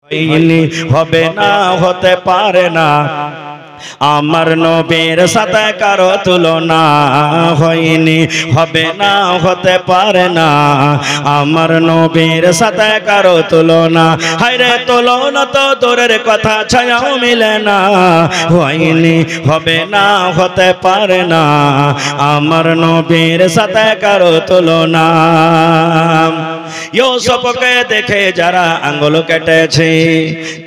হবে না, হতে পারে না আমার নবীর সাথে কারো তুলনা হয়নি, হবে না, হতে পারে না আমার নবীর সাথে কারো তুলনা। হায়রে তুলনা তো দূরের কথা, ছায়াও মিলে না, হয়নি, হবে না, হতে পারে না আমার নবীর সাথে কারো তুলনা। ইউসুফকে দেখে যারা আঙ্গুল কেটেছে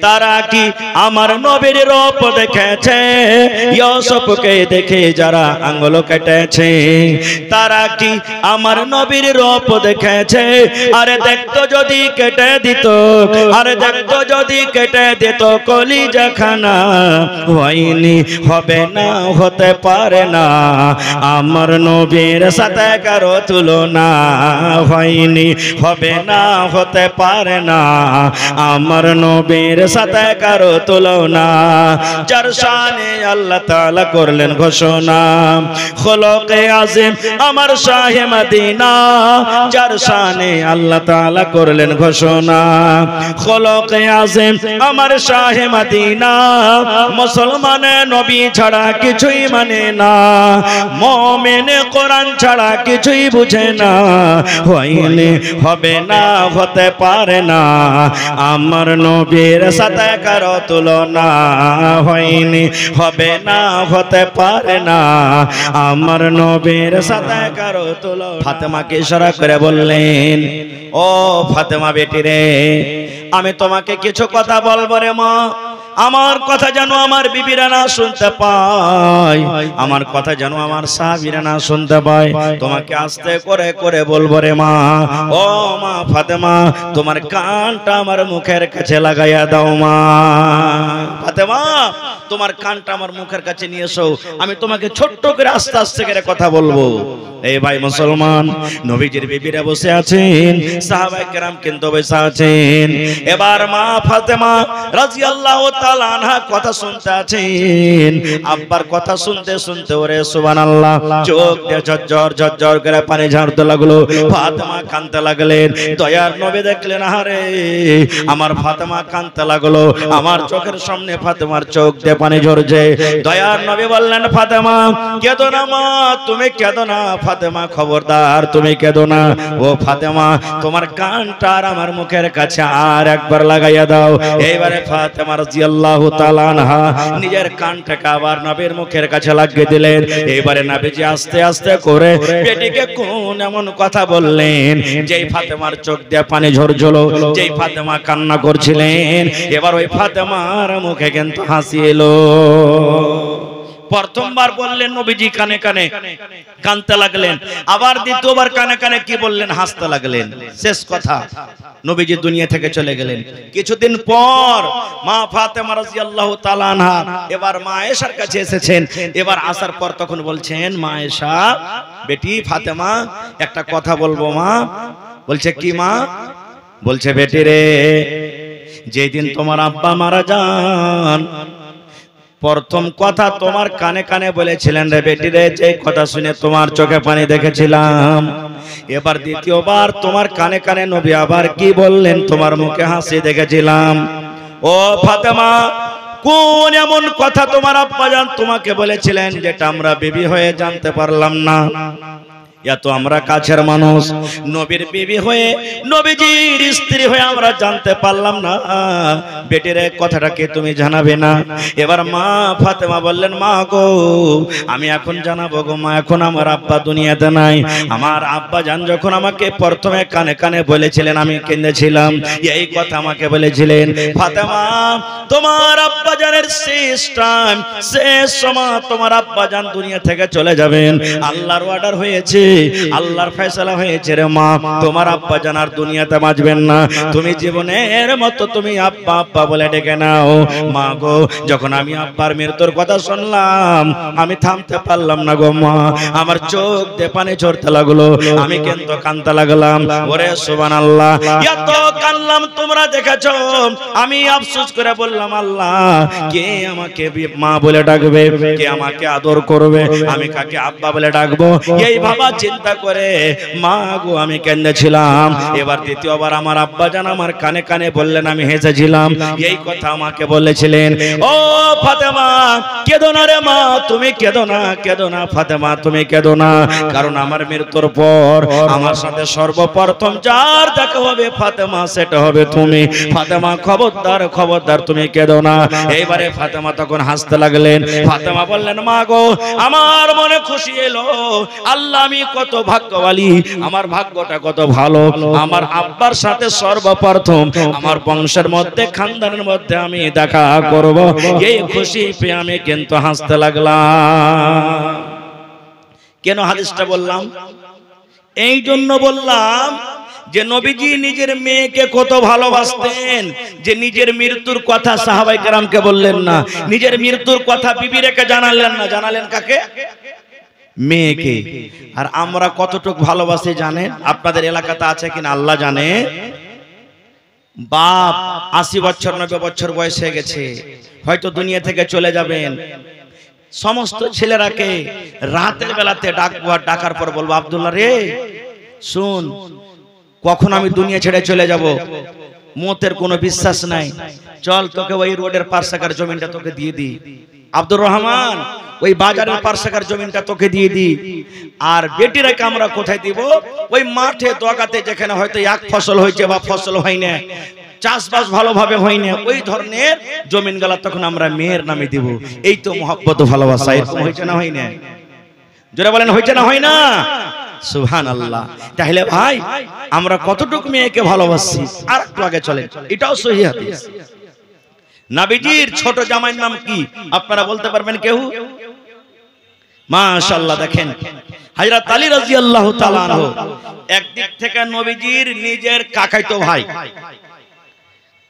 তারা কি আমার নবীর রূপ দেখেছে? ইউসুফকে দেখে যারা আঙ্গুল কেটেছে তারা কি আমার নবীর রূপ দেখেছে? আরে দেখতো যদি কেটে দিত, আরে দেখতো যদি কেটে দিত কলিজাখানা, হয়নি, হবে না, হতে পারে না আমার নবীর সাথে কারো তুলনা হয়নি, হবে না, হতে পারে না আমার নবীর সাথে কারো তুলনা। যার শানে আল্লাহ তাআলা করলেন ঘোষণা, খলকে আযম আমার শাহে মদিনা, যার শানে আল্লাহ তাআলা করলেন ঘোষণা, খলকে আযম আমার শাহে মদিনা, মুসলমানে নবী ছাড়া কিছুই মানে না, মুমিনে কোরআন ছাড়া কিছুই বুঝে না, হয়নি, হবে না, হতে পারে না আমার নবীর সাথে কারো তুলনা হয়নি, হবে না, হতে পারে না আমার নবীর সাথে কারো তুলনা। ফাতেমাকে ইশারা করে বললেন, ও ফাতেমা বেটি রে, আমি তোমাকে কিছু কথা বলবো রে মা, আমার কথা যেন আমার বিবিরা না শুনতে পায়, আমার কথা যেন আমার সাহাবীরা না শুনতে পায়, তোমাকে আস্তে করে করে বলবো রে মা। ও মা ফাতেমা, তোমার কানটা আমার মুখের কাছে লাগাইয়া দাও মা। ফাতেমা, তোমার কানটা আমার মুখের কাছে নিয়ে এসো, আমি তোমাকে ছোট্ট করে আস্তে আস্তে করে কথা বলবো। এই ভাই মুসলমান, নবীজির বিবিরা বসে আছেন, সাহাবায়ে কেরাম কিন্তু বসে আছেন। এবার মা ফাতেমা রাদিয়াল্লাহু তাআলা আনহা কথা শুনতে আছেন। আব্বার কথা শুনতে শুনতে ওরে সুবহানাল্লাহ চোখ দিয়ে ঝরঝর ঝরঝর করে পানি ঝরতে লাগলো। ফাতেমা কাঁদতে লাগলেন। দয়ার নবী দেখলেন, আরে আমার ফাতেমা কাঁদতে লাগলো, আমার চোখের সামনে ফাতেমার চোখ দিয়ে পানি ঝরছে। দয়ার নবী বললেন, ফাতেমা কেঁদো না মা, তুমি কেঁদো না ফাতেমা, খবরদার তুমি কেঁদো না। ও ফাতেমা, তোমার কানটা আমার মুখের কাছে আর একবার লাগাইয়া দাও। এইবারে ফাতেমা রাদিয়াল্লাহু তাআলা আনহা নিজের কানটাকে আবার নবীর মুখের কাছে লাগিয়ে দিলেন। এইবারে নবীজি আস্তে আস্তে করে বেটিকে কোন এমন কথা বললেন যেই ফাতেমার চোখ দিয়ে পানি ঝরছিল, যেই ফাতেমা কান্না করছিলেন, এবার ওই ফাতেমার মুখে কিন্তু হাসি এলো। প্রথমবার বললেন নবীজি কানে কানে কানতে লাগলেন, আবার দ্বিতীয়বার কানে কানে কি বললেন, হাসতে লাগলেন। শেষ কথা, নবীজি দুনিয়া থেকে চলে গেলেন। কিছুদিন পর মা ফাতেমা রাদিয়াল্লাহু তাআলা আনহা এবার মা আয়েশার কাছে এসেছেন। এবার আসার পর তখন বলছেন, মা আয়েশা বেটি ফাতেমা একটা কথা বলবো মা। বলছে, কি মা? বলছে, বেটি রে, যেদিন তোমার আব্বা মারা যান প্রথম কথা তোমার কানে কানে বলেছিলেন রে বেটি রে, যে কথা শুনে তোমার চোখে পানি দেখেছিলাম। এবার দ্বিতীয়বার তোমার কানে কানে নবী আবার কি বললেন, তোমার মুখে হাসি দেখেছিলাম। ও ফাতেমা, কোন এমন কথা তোমার আব্বা জান তোমাকে বলেছিলেন যেটা আমরা বিবি হয়ে জানতে পারলাম না? এত আমরা কাছের মানুষ, নবীর বিবি হয়ে নবীজির স্ত্রী হয়ে আমরা জানতে পারলাম না। বেটির কথাটাকে তুমি জানাবে না? এবার মা ফাতেমা বললেন, মা গো আমি এখন জানাবো গো মা, এখন আমার আব্বা দুনিয়াতে নাই। আমার আব্বা জান যখন আমাকে প্রথমে কানে কানে বলেছিলেন আমি কেঁদেছিলাম, এই কথা আমাকে বলেছিলেন, ফাতেমা তোমার আব্বা জানের শেষ টাইম, শেষ সময় তোমার আব্বা জান দুনিয়া থেকে চলে যাবেন। আল্লাহর অর্ডার হয়েছে, আল্লাহর ফয়সালা হয়েছে রে মা, তোমার আব্বা জান আর দুনিয়াতে বাঁচবেন না। তুমি জীবনের মতো তুমি আব্বা আব্বা বলে ডেকে নাও। মা গো, যখন আমি আব্বার মৃত্যুর কথা শুনলাম আমি থামতে পারলাম না গো মা, আমার চোখ দিয়ে পানি ঝরতে লাগলো, আমি কিন্তু কাঁদতে লাগলাম। ওরে সুবহানাল্লাহ, এত কাঁদলাম তোমরা দেখেছো। আমি আফসোস করে বললাম, আল্লাহ কে আমাকে মা বলে ডাকবে, কে আমাকে আদর করবে, আমি কাকে আব্বা বলে ডাকবো? এই ভাবা চিন্তা করে মা গো আমি কেঁদেছিলাম। এবার দ্বিতীয়বার আমার আব্বাজান আমার কানে কানে বললেন, আমি হেসেছিলাম। এই কথা আমাকে বলেছিলেন, ও ফাতেমা কেঁদো না রে মা, তুমি কেঁদো না, কেঁদো না ফাতেমা, তুমি কেঁদো না। কারণ আমার মৃত্যুর পর আমার সাথে সর্বপ্রথম যার দেখা হবে ফাতেমা, সেটা হবে তুমি। ফাতেমা খবরদার, খবরদার তুমি কেঁদো না। এইবারে ফাতেমা তখন হাসতে লাগলেন। ফাতেমা বললেন, মা গো আমার মনে খুশি এলো, আল্লাহ আমি কত ভাগ্যবালী, আমার ভাগ্যটা কত ভালো, আমার আব্বার সাথে সর্বপ্রথম আমার বংশের মধ্যে খানদানের মধ্যে আমি দেখা করব। এই খুশি পেয়ে আমি কিন্তু হাসতে লাগলাম। কেন হাদিসটা বললাম? এই জন্য বললাম যে নবীজি নিজের মেয়েকে কত ভালোবাসতেন, যে নিজের মৃত্যুর কথা সাহাবায়ে কেরামকে বললেন না, নিজের মৃত্যুর কথা বিবি রেখে জানালেন না। জানালেন কাকে? মেয়েকে। আর আমরা কতটুকু ভালোবাসি জানেন? আপনাদের এলাকাতে আছে কিনা আল্লাহ জানে। বাপ 80 বছর 90 বছর বয়স হয়ে গেছে, হয়তো দুনিয়া থেকে চলে যাবেন। সমস্ত ছেলেরাকে রাতের বেলাতে ডাকবো, আর ডাকার পর বলবো, আব্দুল্লাহ রে শুন, কখন আমি দুনিয়া ছেড়ে চলে যাব, মতের কোনো বিশ্বাস নাই, চল তোকে ওই রোডের পার্শ্বের জমিনটা তোকে দিয়ে দিই। আব্দুর রহমান ওই বাজারের পার্শ্বের জমিনটা তোকে দিয়ে দিই। আর বেটিরাকে আমরা কোথায় দিব? ওই মাঠে দোয়াগাতে, যেখানে হয়তো এক ফসল হয়েছে বা ফসল হয় না, চাষবাস ভালোভাবে হয় না, ওই ধরনের জমিন গুলা তখন আমরা মেয়ের নামে দিব। এই তো মহব্বত ভালোবাসা। এরকম হয়েছে না হয় না? জোরে বলেন, হয়েছে না হয় না? সুবহানাল্লাহ। তাহলে ভাই আমরা কতটুকু মেয়েকে ভালোবাসি। আর একটু আগে চলেন, এটাও সহিহ হাদিস। নবীজির ছোট জামাইয়ের নাম কি আপনারা বলতে পারবেন কেউ? মাশাআল্লাহ, দেখেন হযরত আলী রাদিয়াল্লাহু তাআলা আনহু একদিক থেকে নবীজির নিজের কাকাতো ভাই,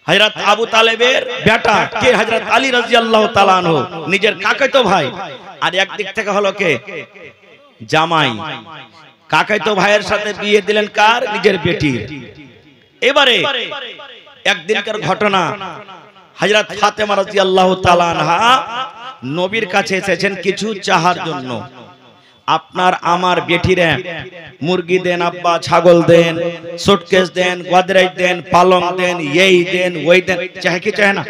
হযরত আবু তালেবের বেটা কে হযরত আলী রাদিয়াল্লাহু তাআলা আনহু, নিজের কাকাতো ভাই। আর একদিক থেকে হলো কে? জামাই। কাকাতো ভাইয়ের সাথে বিয়ে দিলেন কার? নিজের বেটির। এবারে একদিনকার ঘটনা, হযরত ফাতেমা রাদিয়াল্লাহু তাআলা আনহা নবীর কাছে এসেছেন কিছু চাহার জন্য। আপনার আমার বেটিরে মুরগি দেন আব্বা, ছাগল দেন, সুটকেস দেন, গোদরেজ দেন, পালং দেন, এই দেন ওই দেন, চাহে কি চাহে না?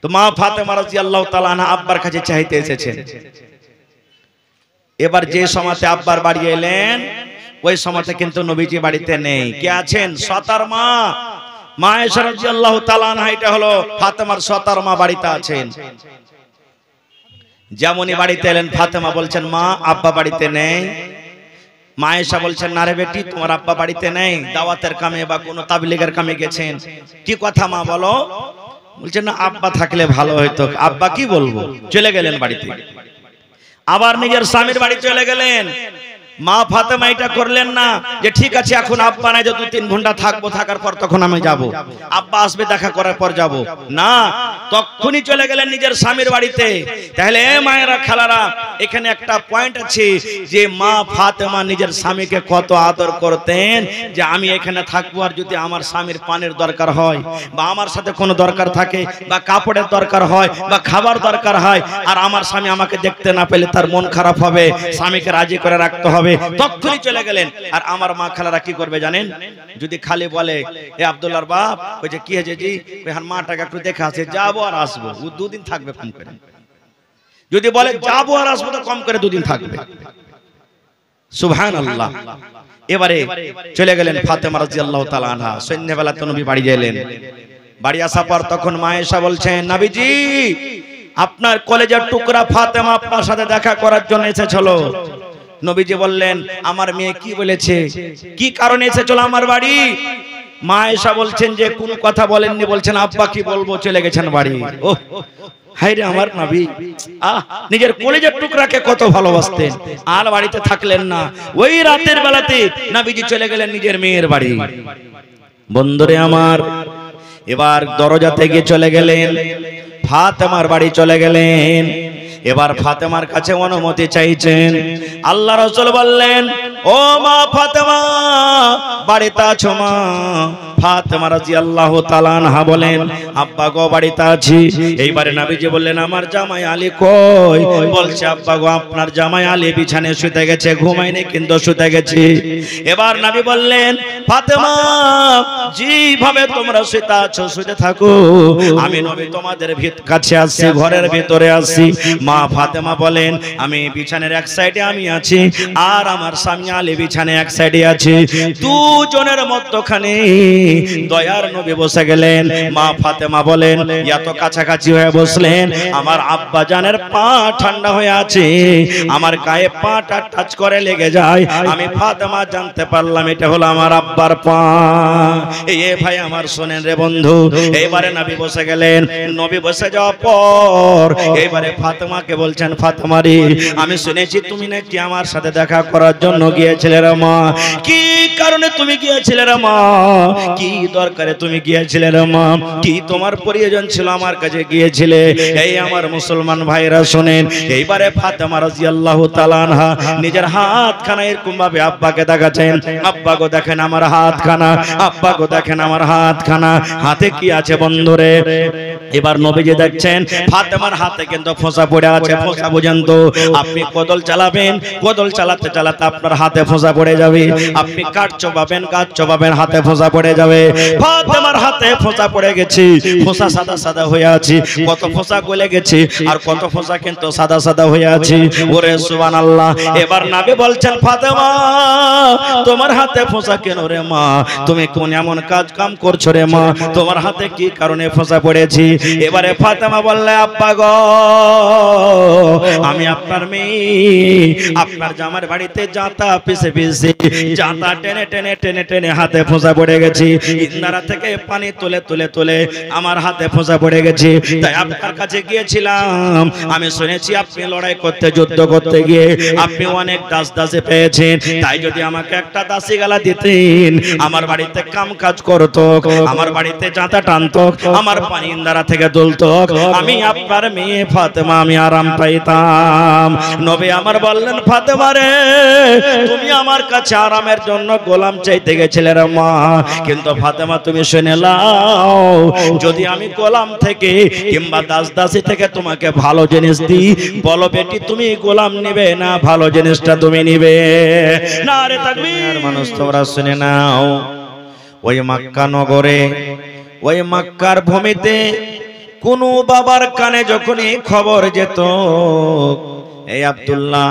তো মা ফাতেমা রাদিয়াল্লাহু তাআলা আনহা আব্বার কাছে চাইতে এসেছেন। এবার যে সময়তে আব্বার বাড়ি এলেন, ওই সময়তে কিন্তু নবীজি বাড়িতে নেই। কে আছেন? সতার মা, মা আয়েশা রাদিয়াল্লাহু তাআলা আনহা। এটা হলো ফাতেমার সতার মা, বাড়িতে আছেন। যেমনই বাড়িতে এলেন, ফাতেমা বলছেন, মা আব্বা বাড়িতে নেই। মা আয়েশা বলছেন, না রে বেটি, তোমার আব্বা বাড়িতে নেই, দাওয়াতের কামে বা কোনো তাবলীগের কামে গেছেন। কি কথা মা বলো? বলছেন, না আব্বা থাকলে ভালো হতো। আব্বা কি বলবো? চলে গেলেন বাড়িতে। আবার নিজের স্বামীর বাড়ি চলে গেলেন। মা ফাতেমা এটা করলেন না যে ঠিক আছে এখন আব্বা নাই, যে 2-3 ঘন্টা থাকবো, থাকার পর তখন আমি যাব, আব্বা আসবে দেখা করার পর যাব না, তখনই চলে গেলেন নিজের স্বামীর বাড়িতে। তাহলে মায়েরা খালারা, এখানে একটা পয়েন্ট আছে যে মা ফাতেমা নিজের স্বামীকে কত আদর করতেন, যে আমি এখানে থাকবো, আর যদি আমার স্বামীর পানের দরকার হয় বা আমার সাথে কোনো দরকার থাকে বা কাপড়ের দরকার হয় বা খাবার দরকার হয়, আর আমার স্বামী আমাকে দেখতে না পেলে তার মন খারাপ হবে, স্বামীকে রাজি করে রাখতে হবে, তখনই চলে গেলেন। আর আমার মা খালারা কি করবে জানেন? যদি খালি বলে, এ আব্দুল্লাহর বাপ, ওই যে কি হয়েছে জি, ওই হার মাটাকে একটু দেখে আসে, যাবো আর আসবো, ও 2 দিন থাকবে কম করে। যদি বলে যাবো আর আসবো, তো কম করে 2 দিন থাকবে। সুবহানাল্লাহ। এবারে চলে গেলেন ফাতেমা রাদিয়াল্লাহু তাআলা আনহা। সন্ধ্যাবেলা তো নবী বাড়ি গেলেন। বাড়ি আসার পর তখন মা আয়েশা বলছেন, নবীজি আপনার কলেজের টুকরা ফাতেমা আপনার সাথে দেখা করার জন্য এসেছিল। নবীজি বললেন, আমার মেয়ে কি বলেছে, কি কারণে এসেছিল আমার বাড়ি? মা আয়েশা বলছেন যে কোন কথা বলেননি, বলছেন আব্বা কি বলবো, চলে গেছেন বাড়ি। ও হায় রে আমার নবী, নিজের কলেজের টুকরাকে কত ভালোবাসতেন, আর বাড়িতে থাকলেন না। ওই রাতের বেলাতে নবীজি চলে গেলেন নিজের মেয়ের বাড়ি। বন্ধুরে আমার, এবার দরজাতে গিয়ে চলে গেলেন, ফাতেমার বাড়ি চলে গেলেন। এবার ফাতেমার কাছে অনুমতি চাইছেন। আল্লাহ রাসূল বললেন, ও মা ফাতেমা বাড়িতে আছো মা? ফাতেমা রাদিয়াল্লাহু তাআলা আনহা বলেন, আব্বা গো বাড়িতে আছি। এইবারে নবীজি বললেন, আমার জামাই আলী কই? বলছে, আব্বা গো আপনার জামাই আলী বিছানায় শুতে গেছে, ঘুমায়নি কিন্তু শুতে গেছে। এবার নবী বললেন, ফাতেমা যেভাবে তোমরা শুতে আছো শুতে থাকো, আমি নবী তোমাদের কাছে আসছি, ঘরের ভিতরে আসছি। মা ফাতেমা বলেন, আমি বিছানার এক সাইডে আমি আছি, আর আমার স্বামী আলী বিছানায় এক সাইডে আছে। দুজনের মধ্যখানে দয়ার নবী বসে গেলেন। মা ফাতেমা বলেন, এত কাছাকাছি হয়ে বসলেন, আমার আব্বা জানের পা ঠান্ডা হয়ে আছে, আমার গায়ে পাটা টাচ করে লেগে যায়। আমি ফাতেমা জানতে পারলাম এটা হলো আমার আব্বার পা। এই ভাই আমার শোনেন রে বন্ধু, এইবারে নবী বসে গেলেন। নবী বসে যাওয়ার পর এইবারে ফাতেমাকে বলছেন, ফাতেমা রে, আমি শুনেছি তুমি নাকি আমার সাথে দেখা করার জন্য গিয়েছিলে রে মা। কি কারণে তুমি গিয়েছিলে রে মা? কি দরকারে তুমি গিয়েছিলে রে মা? কি তোমার প্রয়োজন ছিল আমার কাছে গিয়েছিলে? এই আমার মুসলমান ভাইরা শোনেন, এইবারে ফাতেমা রাদিয়াল্লাহু তাআলা আনহা নিজের হাতখানা এরকম ভাবে আব্বাকে দেখাচ্ছেন, আব্বা গো দেখেন আমার হাতখানা, আব্বা গো দেখেন আমার হাতখানা, হাতে কি আছে বন্ধুরে? এবার নবীজি দেখছেন ফাতেমার হাতে কিন্তু ফোঁসা পড়ে আছে। ফোঁসা বুঝেন তো, আপনি কোদল চালাবেন, কোদল চালাতে চালাতে আপনার হাতে ফোঁসা পড়ে যাবে। আপনি কাঠ চোবাবেন, কাঠ চোবাবেন, হাতে ফোঁসা পড়ে যাবে। ফাতেমার হাতে ফোঁসা পড়ে গেছে, ফোঁসা সাদা সাদা হয়ে আছে। কত ফোঁসা গলে গেছে আর কত ফোঁসা কিন্তু সাদা সাদা হয়ে আছে। ওরে সুবহানাল্লাহ। এবার নবী বলছেন, ফাতেমা তোমার হাতে ফোঁসা কেন রে মা? তুমি কোন এমন কাজ কাম করছো রে মা? তোমার হাতে কি কারণে ফোঁসা পড়েছে? এবারে ফাতেমা বললে, আব্বা গো আমি আপনার মেয়ে, আপনার জামার বাড়িতে জাতা পিছে পিছে, জাতা টেনে টেনে টেনে টেনে হাতে ফোঁসা পড়ে গেছে। ইন্দারা থেকে পানি তুলে তুলে তুলে আমার হাতে ফোঁসা পড়ে গেছে। তাই আপনার কাছে গিয়েছিলাম। আমি শুনেছি আপনি লড়াই করতে, যুদ্ধ করতে গিয়ে আপনি অনেক দাস দাসী পেয়েছেন। তাই যদি আমাকে একটা দাসী গালা দিতেন, আমার বাড়িতে কাম কাজ করতো, আমার বাড়িতে জাতা টানতো, আমার পানি ইন্দারা থেকে তুলতো, আমি আপনার মেয়ে ফাতেমা আমি আরাম পাইতাম। নবী আমার বললেন, ফাতেমা রে, তুমি আমার কাছে আরামের জন্য গোলাম চাইতে গেছিলে রে মা। কিন্তু ফাতেমা তুমি শুনে নাও, যদি আমি গোলাম থেকে কিংবা দাস দাসী থেকে তোমাকে ভালো জিনিস দিই, বলো বেটি তুমি গোলাম নিবে না ভালো জিনিসটা তুমি নিবে? না রে তাকবীর। মানুষ তোমরা শুনে নাও, ওই মক্কা নগরে, ওই মক্কার ভূমিতে কোন বাবার কানে যখন এই খবর যেত, এই আব্দুল্লাহ,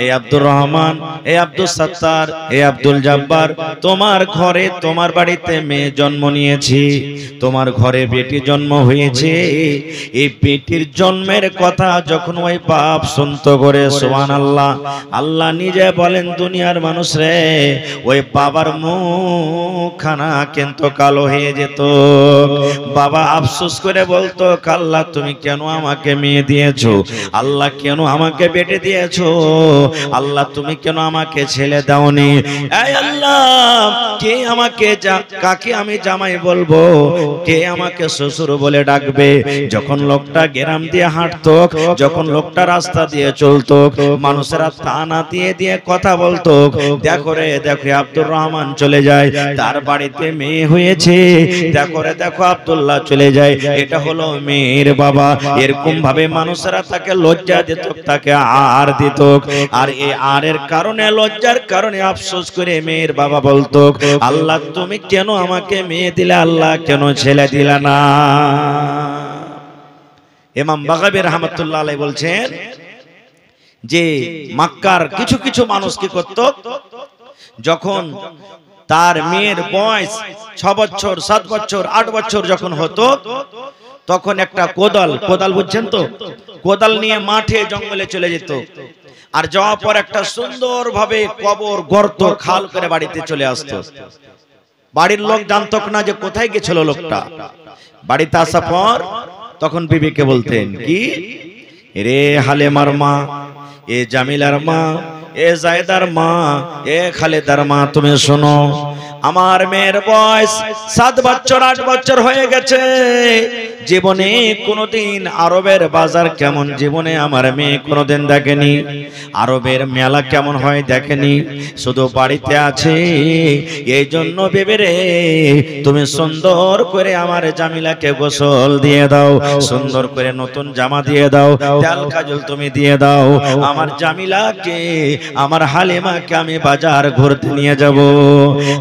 এই আব্দুর রহমান, এই আব্দুল সত্তার, এই আব্দুল জব্বার, তোমার ঘরে তোমার বাড়িতে মেয়ে জন্ম নিয়েছে, তোমার ঘরে বেটি জন্ম হয়েছে। এই বেটির জন্মের কথা যখন ওই বাপ শুনতো করে, সুবহানাল্লাহ, আল্লাহ নিজে বলেন, দুনিয়ার মানুষ রে, ওই বাবার মুখখানা কিন্তু কালো হয়ে যেত। বাবা আফসোস করে বলতো, আল্লাহ তুমি কেন আমাকে মেয়ে দিয়েছো? আল্লাহ কেন আমাকে বেটে দিয়েছো? আল্লাহ তুমি কেন আমাকে ছেলে দাওনি? এই আল্লাহ, কে আমাকে কাকে আমি জামাই বলবো, কে আমাকে শ্বশুর বলে ডাকবে? যখন লোকটা গ্রাম দিয়ে হাঁটতো, যখন লোকটা রাস্তা দিয়ে চলতো, মানুষেরা তানা দিয়ে দিয়ে কথা বলতো, দেখো রে দেখো আব্দুর রহমান চলে যায়, তার বাড়িতে মেয়ে হয়েছে, দেখো রে দেখো আব্দুল্লাহ চলে যায়, এটা হলো মেয়ের বাবা। এরকম ভাবে মানুষেরা তাকে লজ্জা দিত, তাকে আর দিত। আর এই আরের কারণে, লজ্জার কারণে আফসোস করে মেয়ের বাবা বলতো, আল্লাহ তুমি কেন আমাকে মেয়ে দিলে, আল্লাহ কেন ছেলে দিলা না? ইমাম বাগাবী রাহমাতুল্লাহ আলাইহি বলছেন যে মক্কার কিছু কিছু মানুষ কি করত, যখন তার মেয়ের বয়স 6 বছর 7 বছর 8 বছর যখন হতো, তখন একটা কোদাল বুঝছেন তো, কোদাল নিয়ে মাঠে জঙ্গলে চলে যেত। আর যাওয়ার পর একটা সুন্দর ভাবে কবর, গর্ত, খাল করে বাড়িতে চলে আসতো। বাড়ির লোক জানতো না যে কোথায় গেছিল লোকটা। বাড়িতে আসার পর তখন বিবিকে বলতেন, কি রে হালেমার মা, এ জামিলার মা, এ জায়দার মা, এ খালেদার মা, তুমি শোনো, আমার মেয়ের বয়স 7 বছর 8 বছর হয়ে গেছে। জীবনে কোনোদিন আরবের বাজার কেমন জীবনে আমার মেয়ে কোনোদিন দেখেনি। আরবের মেলা কেমন হয় দেখেনি, শুধু বাড়িতে আছে। এই জন্য বেবেরে তুমি সুন্দর করে আমার জামিলাকে গোসল দিয়ে দাও, সুন্দর করে নতুন জামা দিয়ে দাও, তেল কাজল তুমি দিয়ে দাও। আমার জামিলাকে, আমার হালিমাকে আমি বাজার ঘুরতে নিয়ে যাব।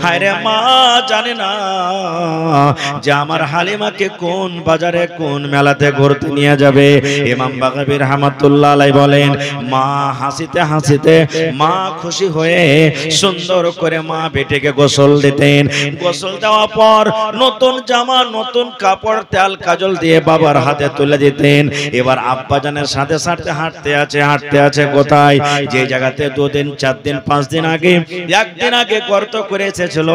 হায় রে মা জানে না যে আমার হালিমাকে কোন বাজারে কোন মেলাতে ঘুরতে নিয়ে যাবে। ইমাম বাগাবী রাহমাতুল্লাহ আলাইহি বলেন, মা হাসিতে হাসিতে, মা খুশি হয়ে সুন্দর করে মা বেটিকে গোসল দিতেন। গোসল দেওয়ার পর নতুন জামা, নতুন কাপড়, তেল কাজল দিয়ে বাবার হাতে তুলে দিতেন। এবার আব্বাজানের সাথে সাথে হাঁটতে আছে কোথায়? যে জায়গাতে 2 দিন 4 দিন 5 দিন আগে, 1 দিন আগে গর্ত করে এসেছিল,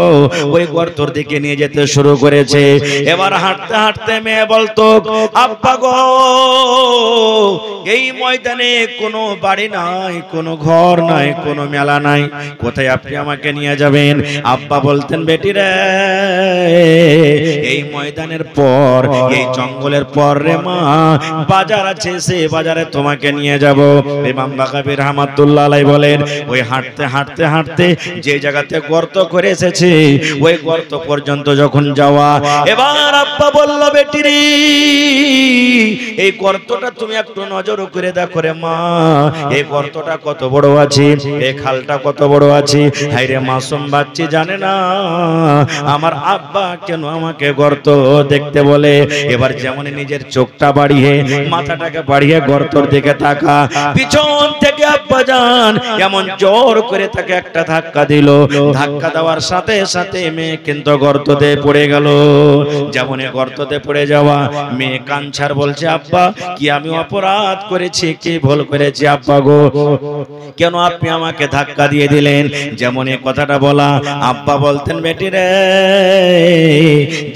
ওই গর্তর দিকে নিয়ে যেতে শুরু করেছে। এবার হাঁটতে হাঁটতে মেয়ে বলতো, আব্বা গো, এই ময়দানে কোনো বাড়ি নাই, কোনো ঘর নাই, কোনো মেলা নাই, কোথায় আপনি আমাকে নিয়ে যাবেন? আব্বা বলতেন, বেটি রে, এই ময়দানের পর, এই জঙ্গলের পর রে মা বাজার আছে, সে বাজারে তোমাকে নিয়ে যাব। ইমাম বাগাবী রাহমাতুল্লাহ আলাইহি বলেন, ওই হাঁটতে হাঁটতে হাঁটতে যে জায়গাতে গর্ত করে এসেছে, ওই গর্ত পর্যন্ত যখন যাওয়া, এবার আব্বা বলল, বেটি রে, এই গর্তটা তুমি একটু নজর করে দেখো রে মা, এই গর্তটা কত বড় আছে, এই খালটা কত বড় আছে। হায় রে মাসুম বাচ্চা জানে না আমার আব্বা কেন আমাকে গর্ত দেখতে বলে। এবার যেমন নিজের চোখটা বাড়িয়ে, মাথাটাকে বাড়িয়ে গর্তর দিকে তাকা, পিছন থেকে আব্বা জান এমন জোর করে তাকে একটা ধাক্কা দিল। ধাক্কা দেওয়ার সাথে সাথে মেয়ে কিন্তু গর্ততে পড়ে গেল। যেমন গর্ততে পড়ে যাওয়া, মেয়ে কাঞ্ছার বলছে, আব্বা কি আমি অপরাধ করেছি, কি ভুল করেছি আব্বা গো, কেন আপনি আমাকে ধাক্কা দিয়ে দিলেন? যেমন এই কথাটা বলা, আব্বা বলতেন, বেটি রে,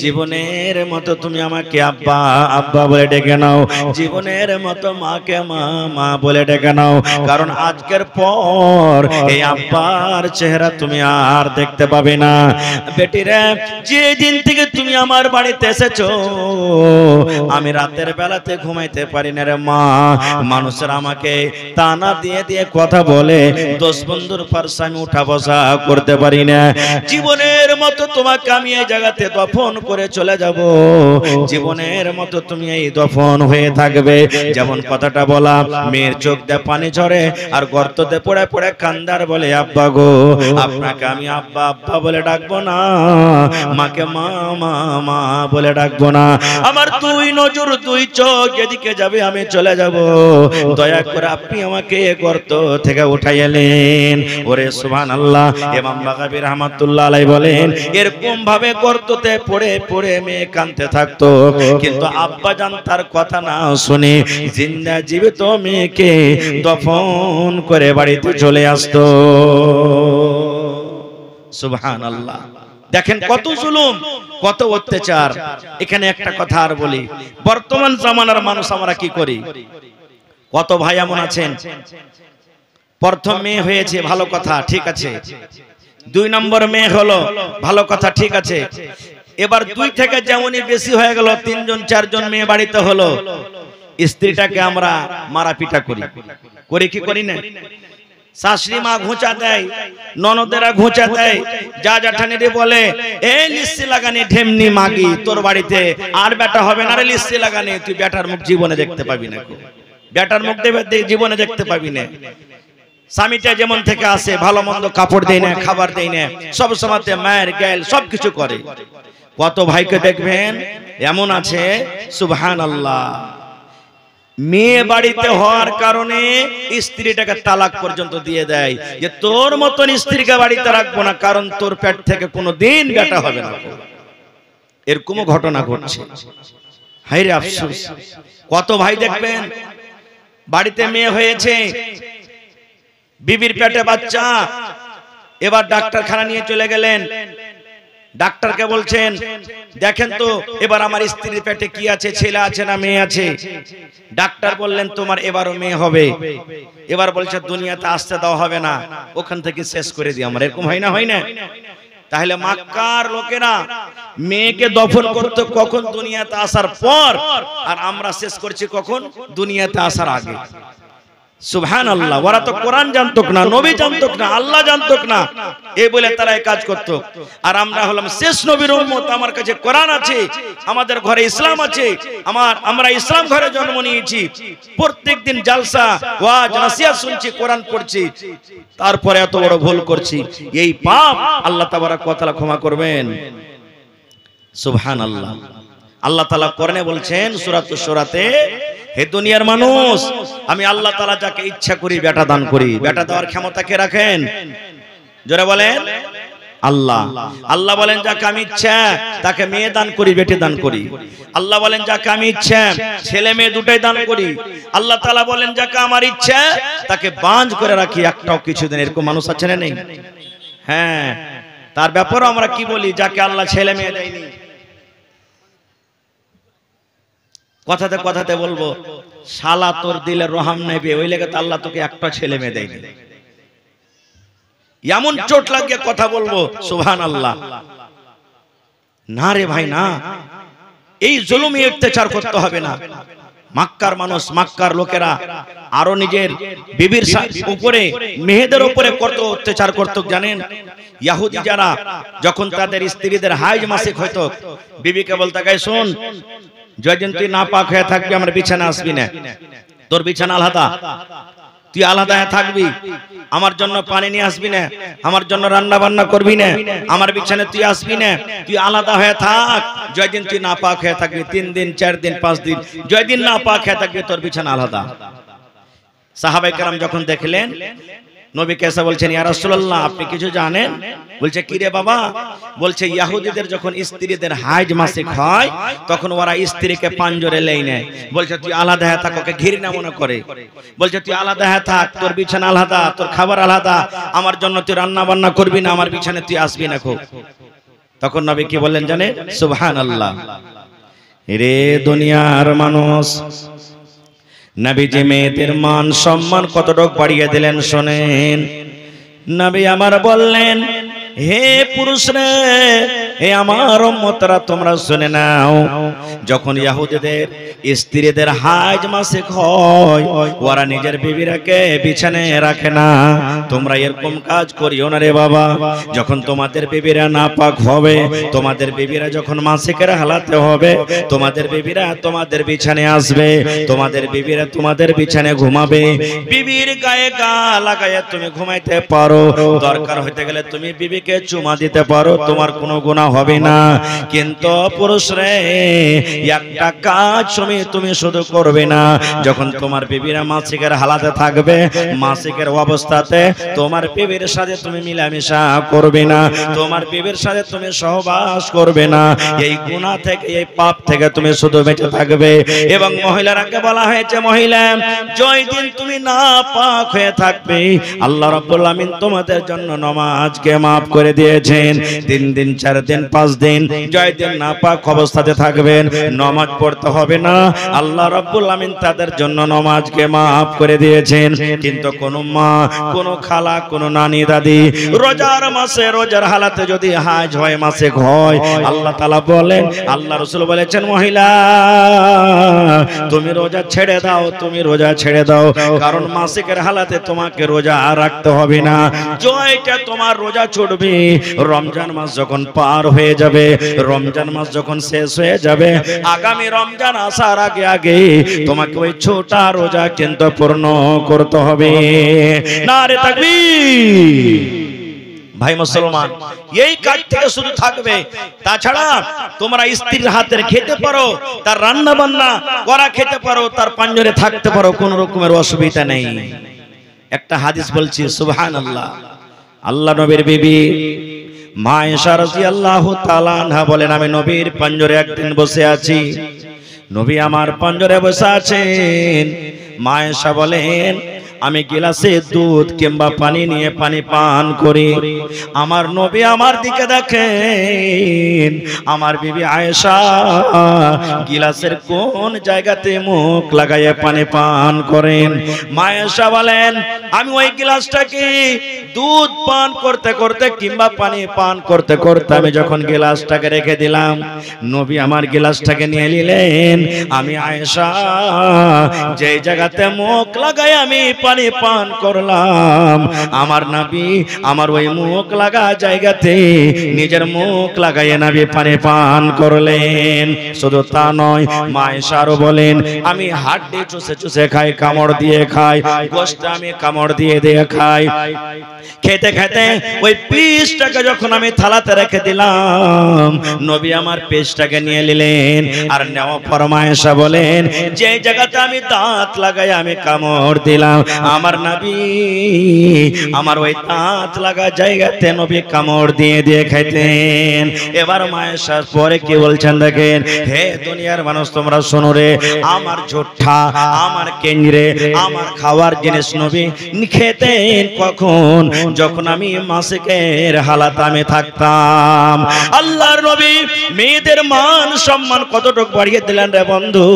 জীবনের মতো তুমি আমাকে আব্বা আব্বা বলে ডেকে নাও, জীবনের মতো মাকে মা মা বলে ডেকে নাও, কারণ আজকের পর এই আব্বার চেহারা তুমি আর দেখতে পাবে না। বেটি রে, যে দিন থেকে তুমি আমার বাড়িতে এসেছো, আমি রাতের বেলাতে ঘুমাইতে পারি না রে মা। মানুষের আমাকে তানা দিয়ে দিয়ে কথা বলে, 10 বন্ধুর পাশে আমি উঠা বসা করতে পারি না। জীবনের মতো তোমাকে আমি এই জায়গাতে দফন করে চলে যাব, জীবনের মতো তুমি এই দফন হয়ে থাকবে। যেমন কথাটা বলা, মেয়ের চোখ দিয়ে পানি ঝরে আর গর্ততে পড়ে পড়ে কান্দার বলে, আব্বা গো, আপনাকে আমি আব্বা আব্বা বলে ডাকবো না, মাকে মা মা মা বলে ডাকবো না। আমার 2 নজর 2 চোখ এদিকে যাবে, আমি চলে যাব, দয়া করে আপনি আমাকে গর্ত থেকে উঠাইলেন। ওরে সুবহানাল্লাহ। ইমাম বাগাবী রাহমাতুল্লাহ আলাইহি বলেন, এরকম ভাবে গর্ততে পড়ে পড়ে মেয়ে কাঁদতে থাকতো, কিন্তু আব্বা জান তার কথা না শুনে জিন্দা জীবিত মেয়েকে দফন করে বাড়িতে চলে আসতো। সুবহানাল্লাহ। দেখেন কত জুলুম, কত অত্যাচার। এখানে একটা কথা আর বলি, বর্তমান জামানার মানুষ আমরা কি করি? কত ভাই এমন আছেন, প্রথম মেয়ে হয়েছে, ভালো কথা, ঠিক আছে, 2 নম্বর মেয়ে হলো, ভালো কথা, ঠিক আছে, এবার 2 থেকে যেমনই বেশি হয়ে গেল, 3 জন 4 জন মেয়ে বাড়িতে হলো, স্ত্রীটাকে আমরা মারা পিটা করি, করি কি করি না? শাশুড়ি মা ঘুঁচা দেয়, ননদেরা ঘুঁচা দেয়, যা জ্যাঠানিরে বলে, এই লিস্সি লাগানি ঢেমনি মাগি, তোর বাড়িতে আর বেটা হবে না রে, লিস্সি লাগানি, তুই বেটার মুখ জীবনে দেখতে পাবি না, বেটার মুখ জীবনে দেখতে পাবি না। স্বামীটা যেমন থেকে আসে, ভালো মন্দ কাপড় দেয় না, খাবার দেয় না, সব সময় মায়ের গাল সবকিছু করে। কত ভাইকে দেখবেন এমন আছে, সুবহানাল্লাহ, মেয়ে বাড়িতে হওয়ার কারণে স্ত্রীটাকে তালাক পর্যন্ত দিয়ে দেয়, যে তোর মতন স্ত্রীকে বাড়িতে রাখবো না, কারণ তোর পেট থেকে কোনোদিন বেটা হবে না। এরকমও ঘটনা ঘটছে। হায় রে আফসোস। কত ভাই দেখবেন বাড়িতে মেয়ে হয়েছে, বিবির পেটে বাচ্চা, এবার ডাক্তারখানা নিয়ে চলে গেলেন, ডাক্তারকে বলছেন দেখেন তো এবার আমার স্ত্রীর পেটে কি আছে, ছেলে আছে না মেয়ে আছে। ডাক্তার বললেন তোমার এবারও মেয়ে হবে। এবার বলছে দুনিয়াতে আসতে দেওয়া হবে না, ওখান থেকে শেষ করে দিই আমরা। এরকম হয় না, হয় না? তাহলে মক্কার লোকেরা মেয়েকে দফন করতে কখন? দুনিয়াতে আসার পর। আর আমরা শেষ করছি কখন? দুনিয়াতে আসার আগে। সুবহানাল্লাহ। ওরা তো কোরআন জানতো না, নবী জানতো না, আল্লাহ জানতো না, এই বলে তারা এই কাজ করত। আর আমরা হলাম শেষ নবীর উম্মত, আমার কাছে কোরআন আছে, আমাদের ঘরে ইসলাম আছে, আমরা ইসলাম ঘরে জন্ম নিয়েছি, প্রত্যেকদিন জালসা ওয়াজ নসিহত শুনছি, কোরআন পড়ছি, তারপরে এত বড় ভুল করছি। এই পাপ আল্লাহ তাবারক ওয়া তাআলা ক্ষমা করবেন। সুবহানাল্লাহ। আল্লাহ তাআলা কোরআনে বলছেন সূরাতুশ শূরাতে, হে দুনিয়ার মানুষ, আমি আল্লাহ তাআলা যাকে ইচ্ছা করি বেটা দান করি। বেটা দেওয়ার ক্ষমতা কে রাখেন? জোরে বলেন আল্লাহ। আল্লাহ বলেন যাকে আমি ইচ্ছা তাকে মেয়ে দান করি, বেটে দান করি। আল্লাহ বলেন যাকে আমি ইচ্ছা ছেলে মেয়ে দুটাই দান করি। আল্লাহ তাআলা বলেন যাকে আমার ইচ্ছা তাকে বাঁঝ করে রাখি, একটাও কিছুদিন। এরকম মানুষ আছে না নেই? হ্যাঁ, তার ব্যাপারে আমরা কি বলি? যাকে আল্লাহ ছেলে মেয়ে দেয়নি, কথাতে কথাতে বলবো শালা তোর দিলে রহম নেবে, ওই লেগে তো আল্লাহ তোকে একটা ছেলে মেয়ে দেয়নি। এমন চোট লাগিয়ে কথা বলবো, সুবহানাল্লাহ। না রে ভাই না, এই জুলুমি অত্যাচার করতে হবে না। মক্কার মানুষ, মক্কার লোকেরা আরো নিজের বিবির উপরে, মেয়েদের উপরে কত অত্যাচার করত জানেন? ইহুদি যারা যখন তাদের স্ত্রীদের হাইজ মাসিক হইতো, বিবিকে বলতে গায়ে শোন, যেদিন তুই নাপাক হয়ে থাকবি আমার বিছানা আসবি না, তোর বিছানা আলাদা, তুই আলাদা থাকবি, আমার জন্য পানি নিয়ে আসবি না, আমার জন্য রান্না বান্না করবি না, আমার বিছানায় তুই আসবি না, তুই আলাদা হয়ে থাক। যেদিন তুই নাপাক হয়ে থাকবি, 3 দিন 4 দিন 5 দিন, যেদিন নাপাক হয়ে থাকবি তোর বিছানা আলাদা। সাহাবায়ে কেরাম যখন দেখলেন নবীকে এসে বলছেন, ইয়া রাসূলুল্লাহ আপনি কিছু জানেন? বলছে কি রে বাবা? বলছে ইহুদিদের যখন স্ত্রীদের হাইজ মাসিক হয় তখন ওরা স্ত্রীকে পাঞ্জরে লেই নেয়। বলছে তুই আলাদা হয়ে থাক, ওকে ঘৃণা মনে করে। বলছে তুই আলাদা হয়ে থাক, তোর বিছানা আলাদা, তোর খাবার আলাদা, আমার জন্য তুই রান্না বান্না করবি না, আমার বিছানায় তুই আসবি না। তখন নবী কি বললেন জানেন? সুবহানাল্লাহ। রে দুনিয়ার মানুষ, নবীজি মেয়েদের মান সম্মান কতটুকু বাড়িয়ে দিলেন শোনেন। নবী আমার বললেন, হে পুরুষরা, হে আমার উম্মতরা, তোমরা শুনে নাও, যখন ইহুদিদের স্ত্রীদের হাইজ মাসিক হয় ওরা নিজের বিবিরাকে বিছানায় রাখে না। তোমরা এরকম কাজ করিও না রে বাবা। যখন তোমাদের বিবিরা নাপাক হবে, তোমাদের বিবিরা যখন মাসিকের হালাতে হবে, তোমাদের বিবিরা তোমাদের বিছানায় আসবে, তোমাদের বিবিরা তোমাদের বিছানায় ঘুমাবে। বিবির গায়ে গা লাগায় তুমি ঘুমাইতে পারো, দরকার হইতে গেলে তুমি বিবিকে চুমা দিতে পারো, তোমার কোনো গুনাহ হবে না। কিন্তু পুরুষ রে, একটা কাজ তুমি শুধু করবে না, যখন তোমার বিবিরা মাসিকের হালাতে থাকবে, মাসিকের অবস্থাতে তোমার বিবির সাথে তুমি মিলামিশা করবে না, তোমার বিবির সাথে তুমি সহবাস করবে না। এই গুনাহ থেকে, এই পাপ থেকে তুমি শুধু বেঁচে থাকবে। এবং মহিলারাকে বলা হয়েছে, মহিলা জয় দিন তুমি নাপাক হয়ে থাকবে, আল্লাহ রাব্বুল আমিন তোমাদের জন্য নামাজকে maaf করে দিয়েছেন। 3 দিন 4 দিন 5 দিন জয় দিন নাপাক অবস্থাতে থাকবেন, নামাজ পড়তে হবে না, আল্লাহ রাব্বুল আমিন তাদের জন্য নামাজকে maaf করে দিয়েছেন। কিন্তু কোন মা, কোন খালা, কোন নানি দাদি রোজার মাসে, রোজার হালাতে যদি হাজ হয়, মাসিক হয়, আল্লাহ তাআলা বলেন, আল্লাহ রাসূল বলেছেন, মহিলা তুমি রোজা ছেড়ে দাও, তুমি রোজা ছেড়ে দাও, কারণ মাসিকের হালাতে তোমাকে রোজা রাখতে হবে না। জয়টা তোমার রোজা ছুটবে, রমজান মাস যখন পার হয়ে যাবে, রমজান মাস যখন শেষ হয়ে যাবে, আগামী রমজান আসার আগে আগে তোমাকে ওই ছোটা রোজা কিন্তু পূর্ণ করতে হবে। নারে তাকবীর। ভাই মুসলমান, এই কাজ থেকে শুধু থাকবে। তাছাড়া তোমরা স্ত্রীর হাতের খেতে পারো, তার রান্না বান্না করা খেতে পারো, তার পাঞ্জরে থাকতে পারো, কোন রকমের অসুবিধা নেই। একটা হাদিস বলছি, সুবহানাল্লাহ। আল্লাহ নবীর বিবি মা আয়েশা রাদিয়াল্লাহু তাআলা আনহা বলেন, আমি নবীর পাঞ্জরে একদিন বসে আছি, নবী আমার পাঞ্জরে বসে আছেন। মা আয়েশা বলেন, আমি গিলাসে দুধ কিংবা পানি নিয়ে পানি পান করি, আমার নবী আমার দিকে দেখেন, আমার বিবি আয়েশা গিলাসের কোন জায়গাতে মুখ লাগাইয়ে পানি পান করেন। মা আয়েশা বলেন, আমি ওই গিলাসটাকে দুধ পান করতে করতে কিংবা পানি পান করতে করতে আমি যখন গিলাসটাকে রেখে দিলাম, নবী আমার গিলাসটাকে নিয়ে নিলেন। আমি আয়েশা যে জায়গাতে মুখ লাগাই আমি পানি পান করলাম, আমার নবী আমার ওই মুখ লাগা জায়গাতে নিজের মুখ লাগাইয়ে নবী পানি পান করলেন। শুধু তা নয়, মা আয়েশা আরো বলেন, আমি হাড্ডি চুষে চুষে খাই, কামড় দিয়ে খাই, গোশত আমি কামড় দিয়ে দিয়ে খাই। খেতে খেতে ওই পিসটাকে যখন আমি থালাতে রেখে দিলাম, নবী আমার পিসটাকে নিয়ে নিলেন। আর নেওয়া পর মা আয়েশা বলেন, যে জায়গাতে আমি দাঁত লাগাই আমি কামড় দিলাম, আমার নবী আমার ওই দাঁত লাগা জায়গাতে নবী কামড় দিয়ে দিয়ে খাইতেন। এবার মা আয়েশা পরে কি বলছেন দেখেন, হে দুনিয়ার মানুষ তোমরা শোনো রে, আমার ঝোঠা আমার কেন্দ্রে আমার খাওয়ার জিনিস নবী খেতেন কখন, যখন আমি মাসিকের হালাত আমি থাকতাম। আল্লাহর নবী মেয়েদের মান সম্মান কতটুকু বাড়িয়ে দিলেন রে বন্ধু।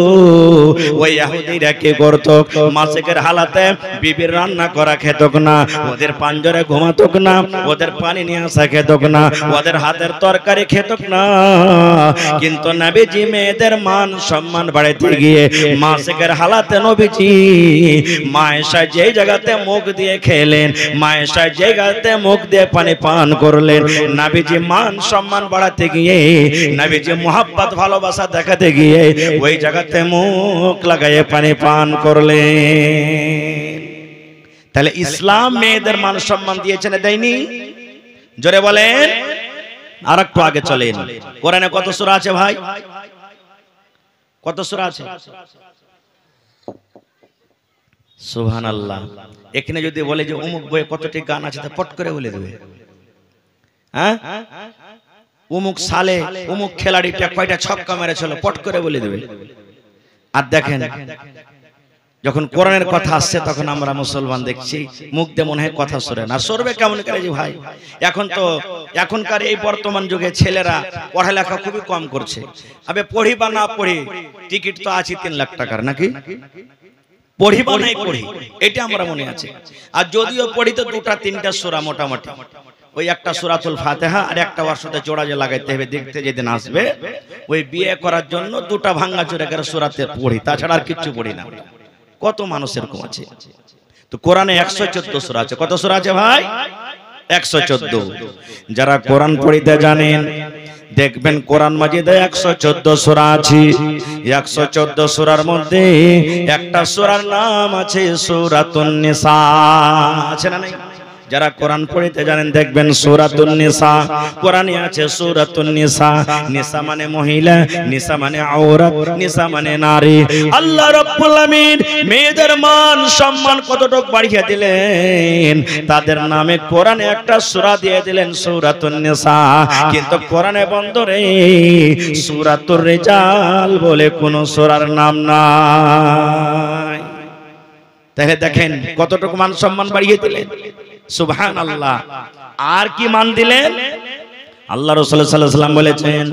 ওই ইহুদিরা কি করত, মাসিকের হালাতে বিবির রান্না করা খেতক না, ওদের পাঞ্জরে ঘুমাতক না, ওদের পানি নিয়ে আসা খেতক না, ওদের হাতের তরকারি খেতক না। কিন্তু নবীজি মেয়েদের মান সম্মান বাড়াইতে গিয়ে মাসিকের হালাতে নবীজি মা আয়েশা যে জায়গাতে মুখ দিয়ে খেলেন, মা আয়েশা যে জায়গাতে মুখ দিয়ে পানি পান করলেন, নবীজি মান সম্মান বাড়াতে গিয়ে, নবীজি মোহাব্বত ভালোবাসা দেখাতে গিয়ে ওই জায়গাতে মুখ লাগাইয়ে পানি পান করলেন। তাহলে ইসলাম মেয়েদের মান সম্মান দিয়েছে না দেয়নি? জোরে বলেন। আর একটু আগে চলেন, কোরআনে কত সূরা আছে ভাই? কত সূরা আছে? সুবহানাল্লাহ। এখানে যদি বলে যে অমুক বইয়ে কতটি গান আছে, তা পট করে বলে দেবে। হ্যাঁ, অমুক সালে অমুক খেলাড়িটা কয়টা ছক্কা মেরেছিল, পট করে বলে দেবে। আর দেখেন যখন কোরআনের কথা আসছে তখন আমরা মুসলমান দেখছি মুখ দিয়ে মনে হয় কথা সরে না। সরবে কেমন করে যে ভাই? এখন তো এখনকার এই বর্তমান যুগে ছেলেরা পড়ালেখা খুবই কম করছে। আবে পড়ি বা না পড়ি, টিকিট তো আছে 3 লাখ টাকার, নাকি? পড়ি বা নাই পড়ি, এটা আমরা মনে আছে। আর যদিও পড়ি তো 2-3টা সূরা মোটামুটি, ওই একটা সূরাতুল ফাতিহা আর একটা ওর সাথে জোড়া যে লাগাইতে হবে, দেখতে যেদিন আসবে ওই বিয়ে করার জন্য 2টা ভাঙা চোরা করে সূরাতে পড়ি, তাছাড়া আর কিচ্ছু পড়ি না। কত মানুষ এরকম আছে। তো কোরআনে 114 সূরা আছে। কত সূরা আছে ভাই? 114। যারা কোরআন পড়িতে জানেন দেখবেন কোরআন মাজিদে 114 সূরা আছে। 114 সূরার মধ্যে একটা সূরার নাম আছে সূরাতুন নিসা। আছে না নাই? যারা কোরআন পড়িতে জানেন দেখবেন সূরাতুন নিসা, কোরআনে আছে সূরাতুন নিসা। নিসা মানে মহিলা, নিসা মানে আওরাত, নিসা মানে নারী। আল্লাহ রাব্বুল আলামিন মেয়েদের মান সম্মান কতটুকু বাড়িয়ে দিলেন, তাদের নামে কোরআনে একটা সূরা দিয়ে দিলেন সূরাতুন নিসা। কিন্তু কোরআনে বন্ধ রে, সূরাতুর রিজাল বলে কোন সূরার নাম নাই। তাহলে দেখেন কতটুকু মান সম্মান বাড়িয়ে দিলেন। সুবহানাল্লাহ। আর কি মান দিলেন? আল্লাহ রাসূল সাল্লাল্লাহু আলাইহি ওয়াসাল্লাম বলেছেন,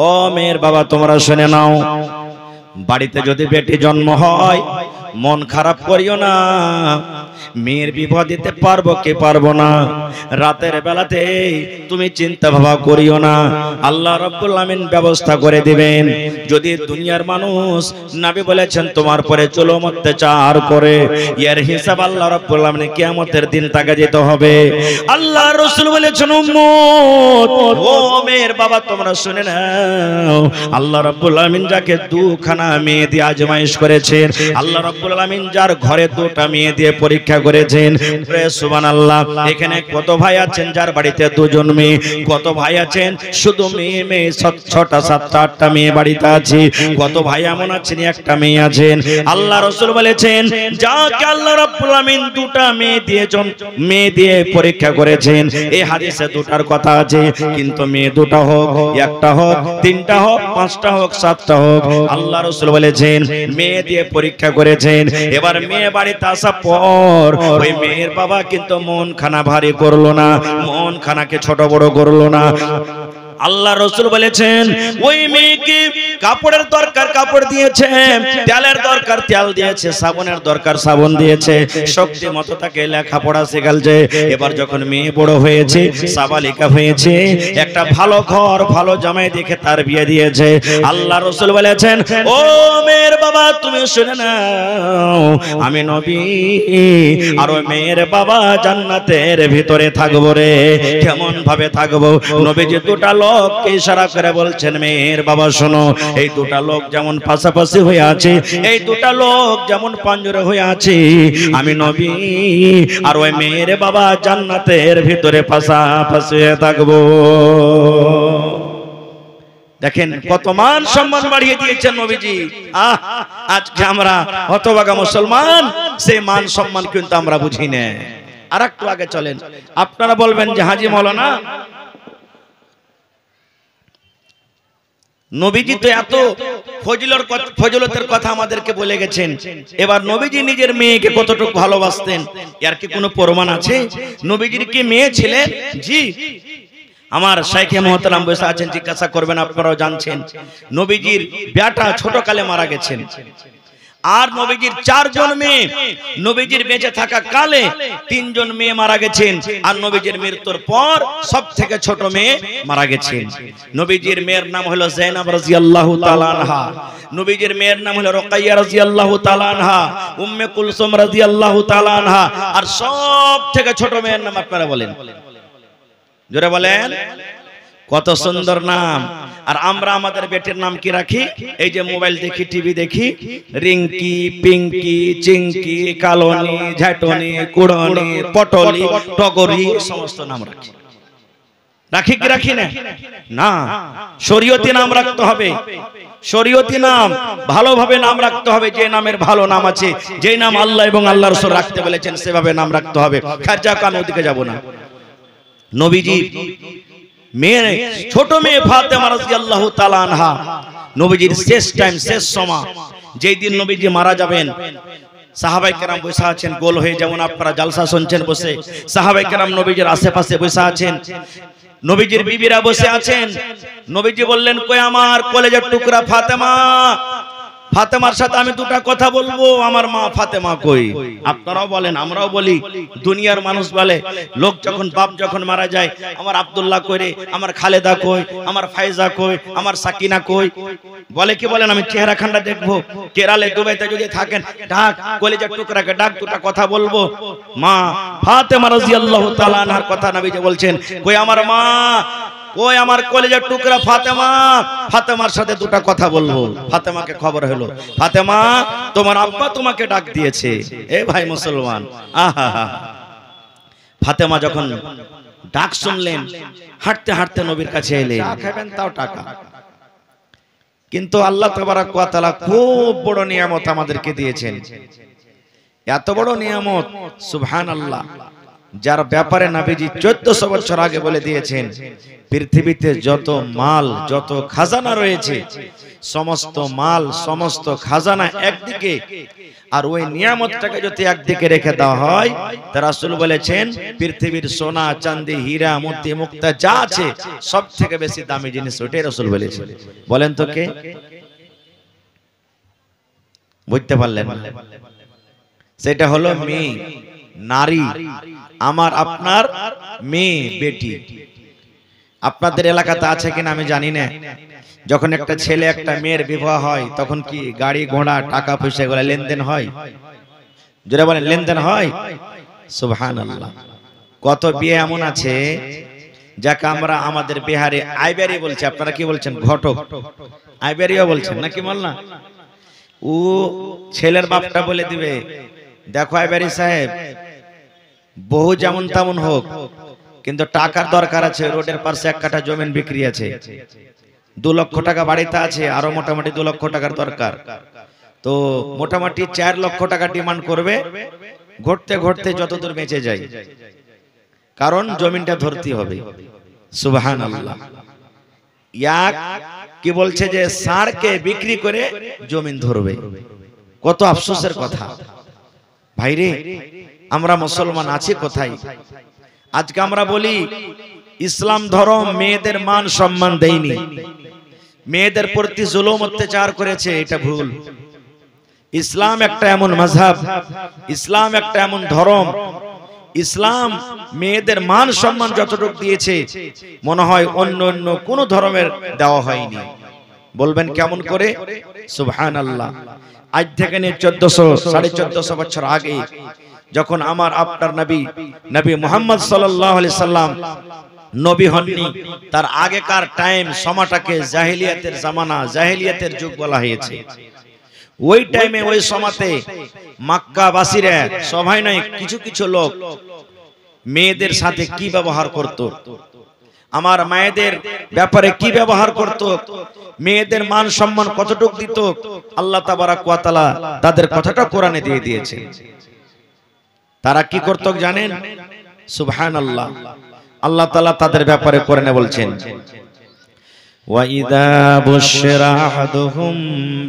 ও মেয়ের বাবা তোমরা শুনে নাও, বাড়িতে যদি বেটি জন্ম হয় মন খারাপ করিও না। মেয়ের বিবাহ দিতে পারবো কি পারবো না, রাতের বেলাতে তুমি চিন্তা ভাবনা করিও না, আল্লাহ রাব্বুল আমিন ব্যবস্থা করে দিবেন। যদি দুনিয়ার মানুষ, নবী বলেছেন তোমার পরে জুলুম অত্যাচার করে, এর হিসাব আল্লাহ রাব্বুল আমিন কিয়ামতের দিন তাকে দিতে হবে। আল্লাহ রাসূল বলেছেন, উম্মত ও মেয়ের বাবা তোমরা শুনে নাও, আল্লাহ রাব্বুল আমিন যাকে দুখানা মেয়ে দিয়ে আজমাইশ করেছেন, আল্লাহ রাব্বুল আমিন যার ঘরে 2টা মেয়ে দিয়ে পরীক্ষা পরীক্ষা করেছেন। সুবহানাল্লাহ। এখানে কত ভাই আছেন যার বাড়িতে দুজন মেয়ে, কত ভাই আছেন শুধু মেয়ে মেয়ে, 6টা 7টা 8টা মেয়ে বাড়িতে আছে, কত ভাই এমন আছেন একটা মেয়ে আছেন। আল্লাহ রাসূল বলেছেন যাকে আল্লাহ রাব্বুল আমিন দুটা মেয়ে দিয়েছেন, মেয়ে দিয়ে পরীক্ষা করেছেন। এই হাদিসে দুটার কথা আছে, কিন্তু মেয়ে দুটা হোক, একটা হোক, তিনটা হোক, 5টা হোক, 7টা হোক, আল্লাহ রাসূল বলেছেন মেয়ে দিয়ে পরীক্ষা করেছেন। এবার মেয়ে বাড়িতে আসার পর ওই মেয়ের বাবা কিন্তু মন খানা ভারী করলো না, মন খানাকে ছোট বড় করলো না। আল্লাহ রাসূল বলেছেন ওই মেয়েকে কাপড়ের দরকার কাপড় দিয়েছে, তেলের দরকার তেল দিয়েছে, সাবানের দরকার সাবান দিয়েছে, শক্তি মতো তাকে লেখাপড়া শেখালছে। এবার যখন মেয়ে বড় হয়েছে, সাবালিকা হয়েছে, একটা ভালো ঘর ভালো জামাই দেখে তার বিয়ে দিয়েছে। আল্লাহ রাসূল বলেছেন ও মেয়ের বাবা তুমি শুনে নাও, আমি নবী আর ওই মেয়ের বাবা জান্নাতের ভিতরে থাকবো রে। কেমন ভাবে থাকবো? নবীজি দুটা লোককে ইশারা করে বলছেন মেয়ের বাবা শোনো, এই দুটা লোক যেমন পাশাপাশি হয়ে আছে, এই দুটা লোক যেমন পাঞ্জরে হয়ে আছে, আমি নবী আর ওই মেয়ের বাবা জান্নাতের ভিতরে পাশাপাশি হয়ে থাকবো। দেখেন কত মান সম্মান বাড়িয়ে দিয়েছেন নবীজি। আজকে আমরা হতভাগা মুসলমান, সেই মান সম্মান কিন্তু আমরা বুঝি না। আর একটু আগে চলেন, আপনারা বলবেন যে হাজী মাওলানা নবীজি তো এত ফজিলতের কথা আমাদেরকে বলে গেছেন, এবার নবীজি নিজের মেয়েকে কতটুকু ভালোবাসতেন এর কি কোনো প্রমাণ আছে? নবীজির কি মেয়ে ছিলেন? জি, আমার শাইখে মুহতারাম বসে আছেন, জিজ্ঞাসা করবেন, আপনারাও জানছেন নবীজির বেটা ছোটকালে মারা গেছেন। আর নবীজির 4 জন মেয়ে, নবীজির বেঁচে থাকা কালে 3 জন মেয়ে মারা গেছেন, আর নবীজির মৃত্যুর পর সবথেকে ছোট মেয়ে মারা গেছেন। নবীজির মেয়ের নাম হলো যায়েনব রাদিয়াল্লাহু তাআলা আনহা, নবীজির মেয়ের নাম হলো রুকাইয়া রাদিয়াল্লাহু তাআলা আনহা, উম্মে কুলসুম রাদিয়াল্লাহু তাআলা আনহা, আর সবথেকে ছোট মেয়ের নাম আপনারা বলেন, জোরে বলেন। কত সুন্দর নাম। আর আমরা আমাদের বেটির নাম কি রাখি? এই যে মোবাইল দেখি, টিভি দেখি, রিঙ্কি, পিঙ্কি, চিঙ্কি, কালনি, ঝাটনি, কুড়নি, পটলি, টগরি, সমস্ত নাম রাখি। রাখি কি রাখি না? না, শরীয়তি নাম রাখতে হবে। শরীয়তি নাম ভালোভাবে নাম রাখতে হবে, যে নামের ভালো নাম আছে, যে নাম আল্লাহ এবং আল্লাহর রাসূল রাখতে বলেছেন সেভাবে নাম রাখতে হবে। খারজাক আমি ওদিকে যাব না। নবীজি মেয়ে, ছোট মেয়ে ফাতেমা রাদিয়াল্লাহু তাআলা আনহা, নবীজির শেষ টাইম, শেষ সময়, যেই দিন নবীজি মারা যাবেন, সাহাবায়ে কেরাম বসে আছেন গোল হয়ে, যেমন আপনারা জালসা শুনছেন বসে, সাহাবায়ে কেরাম নবীজির আশেপাশে বসে আছেন, নবীজির বিবিরা বসে আছেন। নবীজি বললেন কই আমার কলেজের টুকরা ফাতেমা, ফাতেমার সাথে আমি দুটা কথা বলবো, আমার মা ফাতেমা কই? আপনারাও বলেন, আমরাও বলি, দুনিয়ার মানুষ বলে, লোক যখন বাপ যখন মারা যায়, আমার আব্দুল্লাহ কই রে, আমার খালেদা কই, আমার ফাইজা কই, আমার সাকিনা কই, বলে কি বলেন? আমি চেহারা খান্ডা দেখবো, কেরালে দুবাইতে যদি থাকেন ডাক কলেজের টুকরাকে ডাক, দুটা কথা বলবো। মা ফাতেমা রাদিয়াল্লাহু তাআলা আনহার কথা নবীজি বলছেন, কই আমার মা, ওই আমার কলেজের টুকরা ফাতেমা, ফাতেমার সাথে দুটা কথা বলবো। ফাতেমাকে খবর হলো, ফাতেমা তোমার আব্বা তোমাকে ডাক দিয়েছে। এ ভাই মুসলমান, আহা, ফাতেমা যখন ডাক শুনলেন, হাঁটতে হাঁটতে নবীর কাছে এলেন। খাবেন তাও টাকা, কিন্তু আল্লাহ তাবারক ওয়া তাআলা খুব বড় নিয়ামত আমাদেরকে দিয়েছেন। এত বড় নিয়ামত, সুবহানাল্লাহ, যার ব্যাপারে নবীজি 1400 বছর আগে বলে দিয়েছেন, পৃথিবীতে যত মাল, যত খাজানা রয়েছে, সমস্ত মাল, সমস্ত খাজানা একদিকে, আর ওই নিয়ামতটাকে যদি একদিকে রেখে দেওয়া হয়, তা রাসূল বলেছেন পৃথিবীর সোনা, চাঁদি, হীরা, মতি, মুক্তা যা আছে সব থেকে বেশি দামি জিনিস ওইটাই রাসূল বলেছেন। বলেন তো কে? বুঝতে পারলেন? সেটা হলো মেয়ে, নারী, আমার আপনার মেয়ে, বেটি। আপনাদের এলাকাতে আছে কিনা আমি জানি না, যখন একটা ছেলে একটা মেয়ের বিবাহ হয়, তখন কি গাড়ি ঘোড়া, টাকা পয়সা এগুলো লেনদেন হয়? যারা বলেন লেনদেন হয়, সুবহানাল্লাহ। কত বিয়ে এমন আছে যাকে আমরা আমাদের বিহারে আইবারি বলছি, আপনারা কি বলছেন? ঘটক, আইবারিও বলছেন নাকি? বল না, ও ছেলের বাপটা বলে দিবে দেখো এবারে সাহেব, বহু যেমন তেমন হোক, কিন্তু টাকার দরকার আছে। রোডের পাশে 1 কাঠা জমি বিক্রি আছে, 2 লক্ষ টাকা বাড়িতে আছে, আরো মোটামুটি 2 লক্ষ টাকার দরকার। তো মোটামুটি 4 লক্ষ টাকা ডিমান্ড করবে, ঘটতে ঘটতে যতদূর বেঁচে যায়, কারণ জমিনটা ধরতে হবে। সুবহানাল্লাহ। কি বলছে যে ষাঁড়কে বিক্রি করে জমিন ধরবে। কত আফসোসের কথা ভাইরে, আমরা মুসলমান আছি কোথায়? আজকে আমরা বলি ইসলাম ধর্ম মেয়েদের মান সম্মান দেয়নি, মেয়েদের প্রতি জুলুম অত্যাচার করেছে, এটা ভুল। ইসলাম একটা এমন মাযহাব, ইসলাম একটা এমন ধর্ম, ইসলাম মেয়েদের মান সম্মান যতটুকু দিয়েছে মনে হয় অন্য অন্য কোন ধর্মের দেওয়া হয়নি। বলবেন কেমন করে? সুবহানাল্লাহ। আজ থেকে নিয়ে 1400-1450 বছর আগে যখন আমার আপনার নবী মুহাম্মদ সাল্লাল্লাহু আলাইহি সাল্লাম নবী হননি, তার আগেকার টাইম সময়টাকে জাহেলিয়াতের জামানা, জাহেলিয়াতের যুগ বলা হয়েছে। ওই টাইমে ওই সময়তে মক্কাবাসীরা সবাই নয়, কিছু কিছু লোক মেয়েদের সাথে কি ব্যবহার করত, আমার মায়েদের ব্যাপারে কি ব্যবহার করত, মেয়েদের মান সম্মান কতটুকু দিত, আল্লাহ তাবারাক ওয়া তাআলা তাদের কথাটা কোরআনে দিয়ে দিয়েছে। তারা কি করত জানেন? সুবহানাল্লাহ। আল্লাহ তাআলা তাদের ব্যাপারে কোরআনে বলছেন, وَإِذَا بُشِّرَ أَحَدُهُم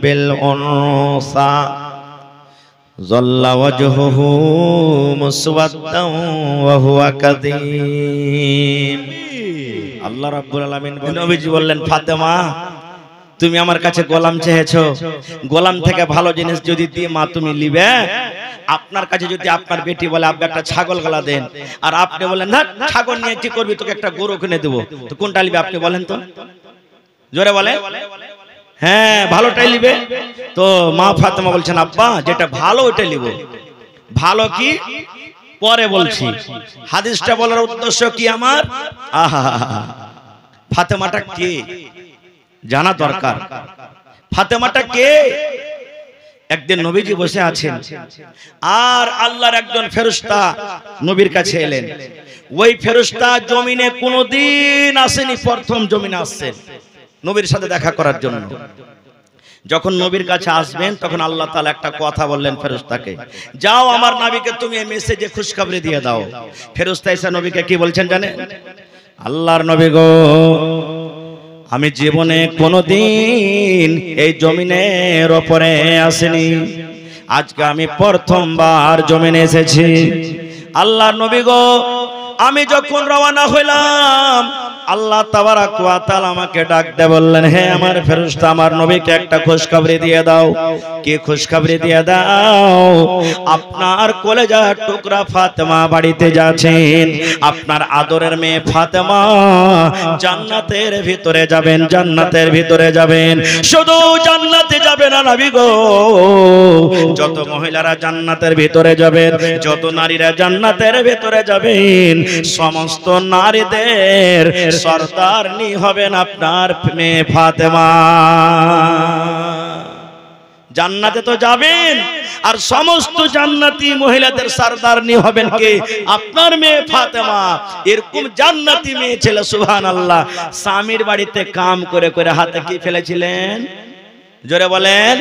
بِالْأُنثَىٰ ظَلَّ وَجْهُهُ مُسْوَدًّا وَهُوَ كَظِيمٌ। আল্লাহ রাব্বুল আলামিন নবীজি বললেন, ফাতেমা তুমি আমার কাছে গোলাম চেয়েছো, গোলাম থেকে ভালো জিনিস যদি দিই মা তুমি নিবে? আপনার কাছে যদি আপনার বেটি বলে আপনি একটা ছাগল গলা দেন, আর আপনি বলেন না ছাগল নিয়ে কি করবি, তোকে একটা গরু কিনে দেবো, তো কোনটা নিবে আপনি বলেন তো? জোরে বলে। হ্যাঁ, ভালোটাই নিবে। তো মা ফাতেমা বলছেন, আব্বা যেটা ভালো ওটা নিব। ভালো কি পরে বলছি, হাদিসটা বলার উদ্দেশ্য কি আমার? আহা, ফাতেমাটা কে জানা দরকার। ফাতেমাটা কে? একদিন নবীজি বসে আছেন, আর আল্লাহর একজন ফেরেশতা নবীর কাছে এলেন। ওই ফেরেশতা জমিনে কোনোদিন আসেনি, প্রথম জমিনে আসছেন নবীর সাথে দেখা করার জন্য। যখন নবীর কাছে আসবেন তখন আল্লাহ তাআলা একটা কথা বললেন ফেরেশতাকে, যাও আমার নবীকে তুমি এই মেসেজে খুশখবরি দিয়ে দাও। ফেরেশতা এসে নবীকে কি বলছেন জানেন? আল্লাহর নবী গো, আমি জীবনে কোনোদিন এই জমিনের উপরে আসিনি, আজকে আমি প্রথমবার জমিনে এসেছি। আল্লাহর নবী গো, আমি যখন রওনা হইলাম আল্লাহ তাবারাক ওয়া তাআলা আমাকে ডাক দিয়ে বললেন, হে আমার ফেরেশতা, আমার নবীকে একটা খুশখবরি দিয়ে দাও। কি খুশখবরি দিয়ে দাও? আপনার কলেজার টুকরা ফাতেমা বাড়িতে যাচ্ছেন, আপনার আদরের মেয়ে ফাতেমা জান্নাতের ভিতরে যাবেন, জান্নাতের ভিতরে যাবেন। শুধু জান্নাতে যাবেন না নবী গো, যত মহিলারা জান্নাতের ভিতরে যাবেন, যত নারীরা জান্নাতের ভিতরে যাবেন, সমস্ত নারীদের সরদারনি হবেন আপনার মেয়ে ফাতেমা। জান্নাতে তো যাবেন, আর সমস্ত জান্নাতি মহিলাদের সরদারনি হবেন কে? আপনার মেয়ে ফাতেমা। এরকম জান্নাতি মেয়ে ছিল, সুবহানাল্লাহ। স্বামীর বাড়িতে কাম করে করে হাতে কি ফেলেছিলেন? জোরে বলেন।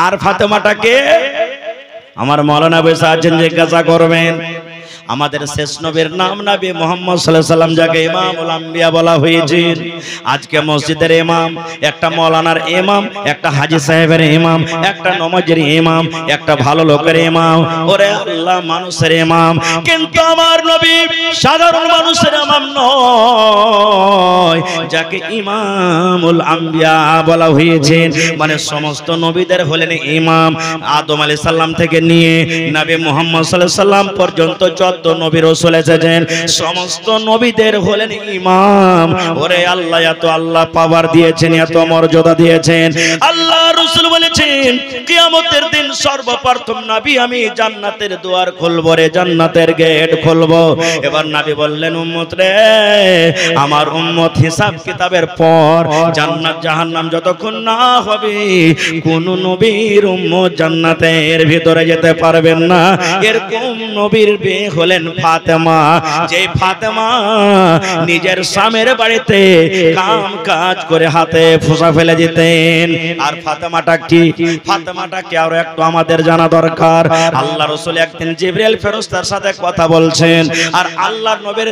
আর ফাতেমাটাকে আমার মাওলানা বসে আছেন, জিজ্ঞাসা করবেন। আমাদের শেষ নবীর নাম নবী মুহাম্মদ সাল্লাল্লাহু আলাইহি সাল্লাম, যাকে ইমামুল আম্বিয়া বলা হয়েছে। আজকে মসজিদের ইমাম, একটা মাওলানার ইমাম, একটা হাজী সাহেবের ইমাম, একটা নমাজের ইমাম, একটা ভালো লোকের ইমাম, ওরে আল্লাহ মানুষের ইমাম। কিন্তু আমার নবী সাধারণ মানুষের ইমাম নয়, যাকে ইমামুল আম্বিয়া বলা হয়েছে, মানে সমস্ত নবীদের হলেন ইমাম। আদম আলাইহিস সালাম থেকে নিয়ে নবী মুহাম্মদ সাল্লাল্লাহু আলাইহি সাল্লাম পর্যন্ত যত নবী রাসূল এসেছেন সমস্ত নবীদের হলেন ইমাম। ওরে আল্লাহ, এত আল্লাহ পাওয়ার দিয়েছেন, এত মর্যাদা দিয়েছেন। আল্লাহ রাসূল বলেছেন, বলছেন কিয়ামতের দিন সর্বপ্রথম নবী আমি জান্নাতের দুয়ার খুলবো রে, জান্নাতের গেট খুলবো। এবার নবী বললেন উম্মত রে, আমার উম্মত হিসাব কিতাবের পর জান্নাত জাহান্নাম যতক্ষণ না হবে কোন নবীর উম্মত জান্নাতের ভিতরে যেতে পারবেন না। এরকম নবীর বিয়ে হলেন ফাতেমা, যে ফাতেমা নিজের স্বামীর বাড়িতে কাম কাজ করে হাতে ফোঁসা ফেলে দিতেন। আর ফাতেমাটা কি, ফাতেমাটা কি আরো একটু আমাদের জানা দরকার। আল্লাহ রাসূল একদিন জিবরাইল ফেরেশতার সাথে কথা বলছেন, আর আল্লাহর নবীর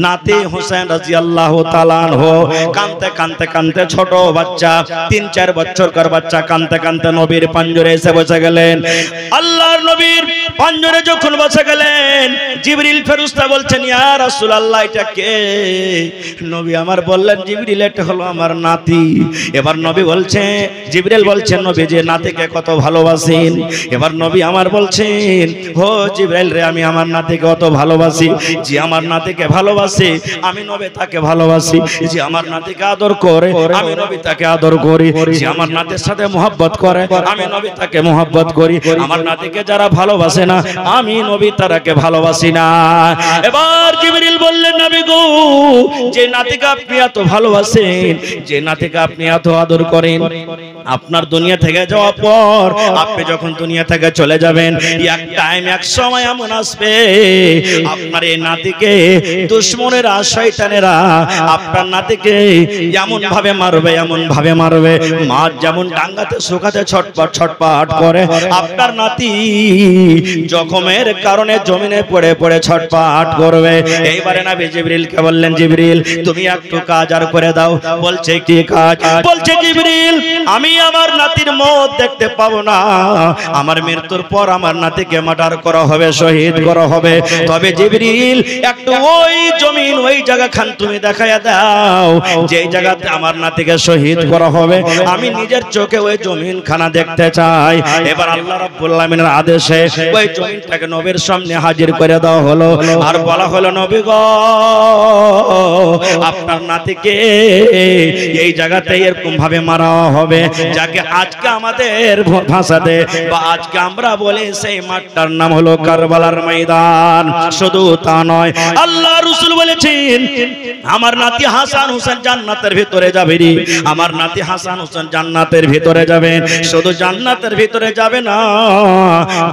নাতি হোসেন রাদিয়াল্লাহু তাআলা আনহু কাঁদতে কাঁদতে কাঁদতে, ছোট বাচ্চা 3-4 বছরকার বাচ্চা কাঁদতে কাঁদতে নবীর পাঞ্জরে এসে বসে গেলেন। আল্লাহর নবীর পাঞ্জরে যখন বসে গেলেন, জিবরিল ফেরেশতা বলছেন ইয়া রাসূলুল্লাহ এটা কে? নবী আমার বললেন জিবরিল এটা হলো আমার নাতি। এবার নবী বলছে, জিবরিল বলছেন নবী যে নাতিকে কত ভালোবাসেন। এবার নবী আমার বলছেন ও জিবরাইল রে, আমি আমার নাতিকে কত ভালোবাসি। যে আমার নাতিকে ভালোবাসে আমি নবী তাকে ভালোবাসি। যে আমার নাতিকে আদর করে আমি নবী তাকে আদর করি। যে আমার নাতির সাথে মোহাব্বত করে আমি নবী তাকে মোহাব্বত করি। আমার নাতিকে যারা ভালোবাসে না আমি নবী তারাকে ভালোবাসি না। এবার জিবরিল বললেন নবী গো, যে নাতিকে আপনি এত ভালোবাসেন, যে নাতিকে আপনি এত আদর করেন, আপনার দুনিয়া থেকে যাওয়ার পর আপনি যখন দুনিয়া থেকে চলে যাবেন, এক টাইম এক সময় এমন আসবে আপনার এই নাতিকে দুশমনেরা শয়তানেরা আপনার নাতিকে এমন ভাবে মারবে, এমন ভাবে মারবে, মাছ যেমন ডাঙ্গাতে শুকাতে ছটপট ছটপট করে, আপনার নাতি জখমের কারণে জমিনে পড়ে পড়ে ছটপট করবে। এইবারে নবী জিবরিলকে বললেন জিবরিল তুমি একটু কাজ আর করে দাও। বলছে কি কাজ? বলছে জিবরিল আমি আমার নাতির মত দেখতে পাবো না, আমার মৃত্যুর পর আমার নাতিকে মার্ডার করা হবে, শহীদ করা হবে। তবে জিবরিল একটু ওই জমিন ওই জায়গা খান তুমি দেখাইয়া দাও যে জায়গাতে আমার নাতিকে শহীদ করা হবে, আমি নিজের চোখে ওই জমিন খানা দেখতে চাই। এবার আল্লাহ রাব্বুল আলামিনের আদেশে ওই জমিনটাকে নবীর সামনে হাজির করে দেওয়া হলো, আর বলা হলো নবী গো আপনার নাতিকে এই জায়গাতে এরকম ভাবে মারা হবে যাকে আজকে আমাদের ভাষাতে বা আজকে আমরা বলি সেই মাঠটার নাম হলো কারবালার ময়দান। শুধু তা নয়, আল্লাহ রাসূল বলেছেন আমার নাতি হাসান হোসেন জান্নাতের ভিতরে যাবে রে, আমার নাতি হাসান হোসেন জান্নাতের ভিতরে যাবেন। শুধু জান্নাতের ভিতরে যাবে না,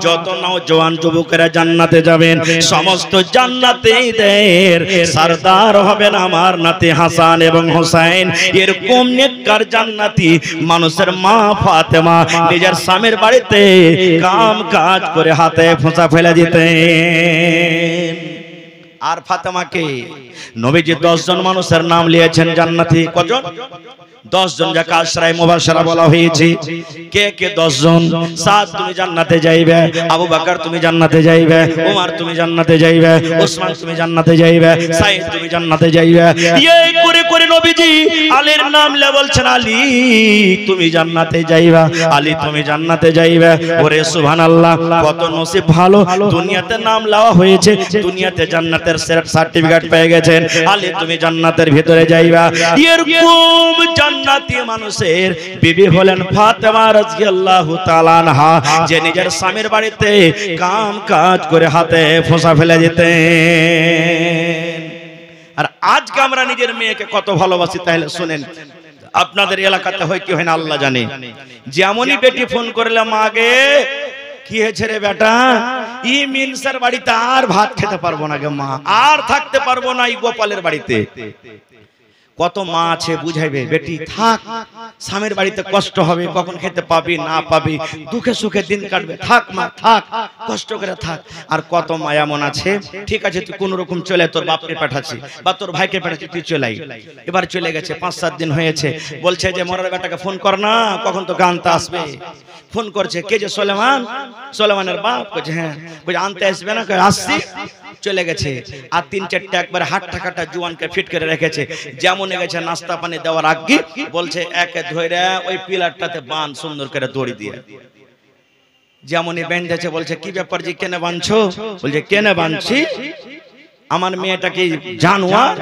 যত নওজোয়ান যুবকেরা জান্নাতে যাবেন সমস্ত জান্নাতীদের সরদার হবেন আমার নাতি হাসান এবং হোসেন। এরকম নেককার জান্নাতি মানুষের মা ফাতেমা নিজের স্বামীর বাড়িতে কাম কাজ করে হাতে ফোঁসা ফেলে দিতেন। আর ফাতেমাকে নবীজি 10 জন মানুষের নাম নিয়েছেন জান্নাতি। কজন? 10 জন, যাকে আশরায়ে মুবাশশারা বলা হয়েছে। কে কে 10 জন? সাদ তুমি জান্নাতে যাইবে, আবু বকর তুমি জান্নাতে যাইবে, ওমর তুমি জান্নাতে যাইবে, ওসমান তুমি জান্নাতে যাইবে, সাঈদ তুমি জান্নাতে যাইবে। এই করে করে নবীজি আলীর নাম লে বলছেন আলী তুমি জান্নাতে যাইবা, আলী তুমি জান্নাতে যাইবে। ওরে সুবহানাল্লাহ, কত নসিব ভালো, দুনিয়াতে নাম লওয়া হয়েছে, দুনিয়াতে জান্নাতের সার্টিফিকেট পেয়ে গেছেন। আলী তুমি জান্নাতের ভিতরে যাইবা। এরকম জান্নাতি মানুষের বিবি হলেন ফাতেমা রাদিয়াল্লাহু তাআলা আনহা, যে নিজের স্বামীর বাড়িতে কাম কাজ করে হাতে ফোঁসা ফেলে দিতেন। আর আজকে আমরা নিজের মেয়েকে কত ভালোবাসি তাহলে শুনেন। আপনাদের এলাকাতে হয় কি হয় না আল্লাহ জানে, যেমনই বেটি ফোন করলে মাগে কি হয়েছে রে বেটা, ই মিনসার বাড়িতে আর ভাত খেতে পারবো না গে মা, আর থাকতে পারবো না এই গোপালের বাড়িতে। কত মা আছে বুঝাইবে বেটি থাক, স্বামীর বাড়িতে কষ্ট হবে, কখন খেতে পাবি না পাবি, দুঃখে সুখে দিন কাটবে, থাক মা থাক, কষ্ট করে থাক। আর কত মা এমন আছে ঠিক আছে তুই কোন রকম চলে, তোর বাপকে পাঠাচ্ছি বা তোর ভাইকে পাঠাচ্ছি, তুই চলে আই। এবার চলে গেছে 5-7 দিন হয়েছে, বলছে যে মরার বেটাকে ফোন কর না, কখন তো গানতে আসবে। ফোন করছে, কে যে সোলেমান, সোলেমানের বাপ। বলছে হ্যাঁ। বলছে আনতে আসবে না? আসছি। চলে গেছে। আর 3-4টা একবার হাট্টা কাটা জুয়ানকে ফিট করে রেখেছে, যেমন গেছে নাস্তা পানি দেওয়ার আগে বলছে একে ধরে ওই পিলারটাতে বাঁধ সুন্দর করে দড়ি দিয়ে। যেমনই বেঁধেছে বলছে কি ব্যাপার জি, কেনে বাঁধছো? বলছে কেনে বাঁধছি, আমার মেয়েটা কি জানোয়ার,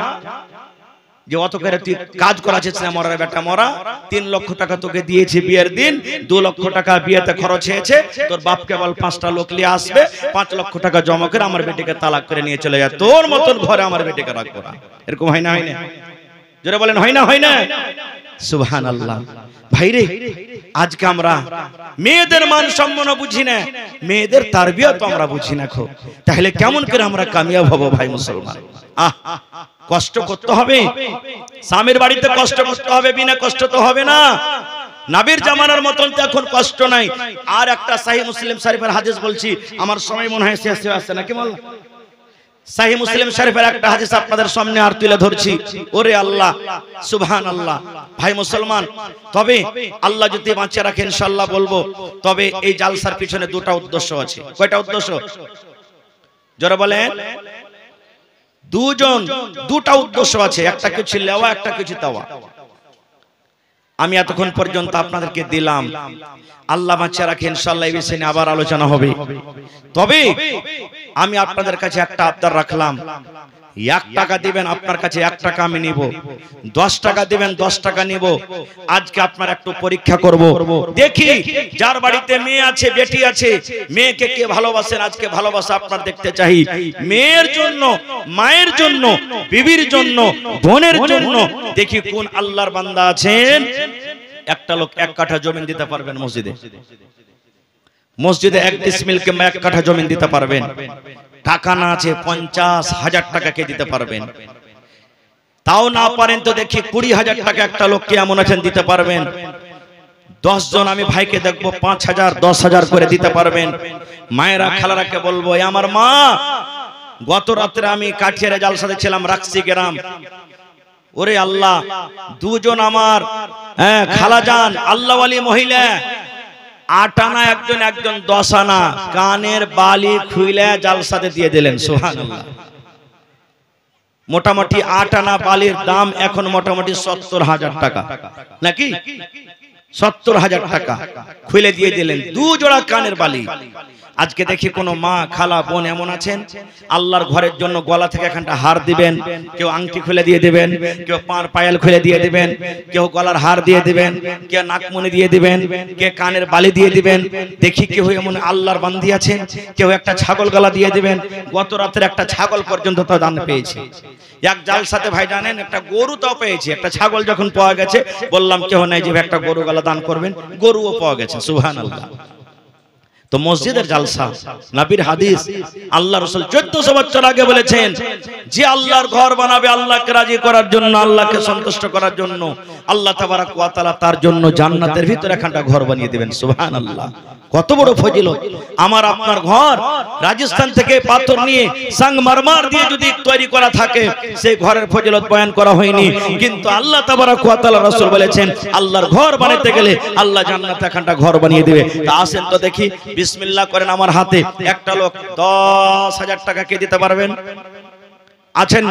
যে অত করে তুই কাজ করাছিস না মরার বেটা মরা, 3 লক্ষ টাকা তোকে দিয়েছি বিয়ের দিন, 2 লক্ষ টাকা বিয়েতে খরচ হয়েছে, তোর বাপকে বল 5টা লোক নিয়ে আসবে, 5 লক্ষ টাকা জমা করে আমার বেটিকে তালাক করে নিয়ে চলে যায়, তোর মতন ঘরে আমার বেটিকে রাখবো না। এরকম হয় না হয় না? জোরে বলেন হয় না হয় না? সুবহানাল্লাহ। ভাইরে আজকে আমরা মেয়েদের মান সম্মান বুঝি না, মেয়েদের তারবিয়ত আমরা বুঝি না। তাহলে কেমন করে আমরা কামিয়াব হব ভাই মুসলমান? কষ্ট করতে হবে, স্বামীর বাড়িতে কষ্ট করতে হবে, বিনা কষ্ট তো হবে না। নবীর জামানার মতন তো এখন কষ্ট নাই। আর একটা সহিহ মুসলিম শরীফের হাদিস বলছি, আমার সময় মনে হয় শেষ হয়ে আসছে নাকি বল। সহিহ মুসলিম শরীফের একটা হাদিস আপনাদের সামনে আর তুলে ধরছি। ওরে আল্লাহ, সুবহানাল্লাহ। ভাই মুসলমান, তবে আল্লাহ যদি বাঁচিয়ে রাখে ইনশাআল্লাহ বলবো। তবে এই জালসার পিছনে দুটা উদ্দেশ্য আছে। কয়টা উদ্দেশ্য? যারা বলেন দুটা উদ্দেশ্য আছে, একটা কিছু লেওয়া, একটা কিছু দেওয়া। আমি এতক্ষণ পর্যন্ত আপনাদেরকে দিলাম, আল্লাহ বাঁচিয়ে রাখে ইনশাআল্লাহ এই বিষয়ে আবার আলোচনা হবে। তবে আমি আপনাদের কাছে একটা আবদার রাখলাম, 1 টাকা দিবেন, আপনার কাছে 1 টাকা আমি নিব। 10 টাকা দিবেন, 10 টাকা নিব। আজকে আপনার একটু পরীক্ষা করব, দেখি যার বাড়িতে মেয়ে আছে, বেটি আছে, মেয়েকে কে ভালোবাসেন। আজকে ভালোবাসা আপনার দেখতে চাই। মেয়ের জন্য, মায়ের জন্য, বিবির জন্য, বোনের জন্য দেখি কোন আল্লাহর বান্দা আছেন একটা লোক 1 কাঠা জমি দিতে পারবেন মসজিদে। মসজিদে 1 ডিসমিল কিংবা 1 কাঠা জমি দিতে পারবেন। টাকা না আছে 50,000 টাকাকে দিতে পারবেন। তাও না পারেন তো দেখি 20,000 টাকা একটা লোককে এমন আছেন দিতে পারবেন। 10 জন আমি ভাইকে দেখবো 5,000, 10,000 করে দিতে পারবেন। মায়েরা খালারাকে বলবো, আমার মা গত রাত্রে আমি কাঠিয়ারে জালসাতে ছিলাম, রাখছি গ্রাম। ওরে আল্লাহ, 2 জন আমার খালাজান আল্লাহওয়ালি মহিলা, 8 আনা একজন, একজন 10 আনা কানের বালি খুইলে জালসাতে দিয়ে দিলেন। সুবহানাল্লাহ। মোটামুটি 8 আনা বালির দাম এখন মোটামুটি 70,000 টাকা নাকি? 70,000 টাকা খুলে দিয়ে দিলেন 2 জোড়া কানের বালি। আজকে দেখি কোন মা, খালা, বোন এমন আছেন আল্লাহর ঘরের জন্য গলা থেকে এখানটা হার দিবেন, কেউ আংটি খুলে দিয়ে দিবেন, কেউ পার পায়াল খুলে দিয়ে দিবেন, কেউ গলার হার দিয়ে দিবেন, কেউ নাকমণি দিয়ে দিবেন, কে কানের বালি দিয়ে দিবেন। দেখি কেউ এমন আল্লাহর বান্দি আছেন, কেউ একটা ছাগল গলা দিয়ে দিবেন। গত রাতের একটা ছাগল পর্যন্ত তা দান পেয়েছে। এক জালসাতে ভাই জানেন একটা গরু তাও পেয়েছে। একটা ছাগল যখন পাওয়া গেছে বললাম কেউ নাই যে একটা গরু গলা দান করবেন, গরুও পাওয়া গেছে। সুবহানাল্লাহ। তো মসজিদের জালসা, নবীর হাদিস, আল্লাহ রাসূল 1400 বছর আগে বলেছেন যে আল্লাহর ঘর বানাবে আল্লাহকে রাজি করার জন্য, আল্লাহকে সন্তুষ্ট করার জন্য, আল্লাহ তাবারক ওয়া তাআলা তার জন্য জান্নাতের ভিতরে একটা ঘর বানিয়ে দিবেন। সুবহানাল্লাহ। কত বড় ফজিলত! আমার আপনার ঘর রাজস্থান থেকে পাথর নিয়ে সংগমারমার দিয়ে যদি তৈরি করা থাকে, সেই ঘরের ফজিলত বয়ান করা হয়নি। কিন্তু আল্লাহ তাবারক ওয়া তাআলা রাসূল বলেছেন আল্লাহর ঘর বানাতে গেলে আল্লাহ জান্নাতে একটা ঘর বানিয়ে দিবে। তা আসেন তো দেখি, বিসমিল্লাহ করেন। আমার হাতে একটা লোক 10,000 টাকা কে দিতে পারবেন? আছেন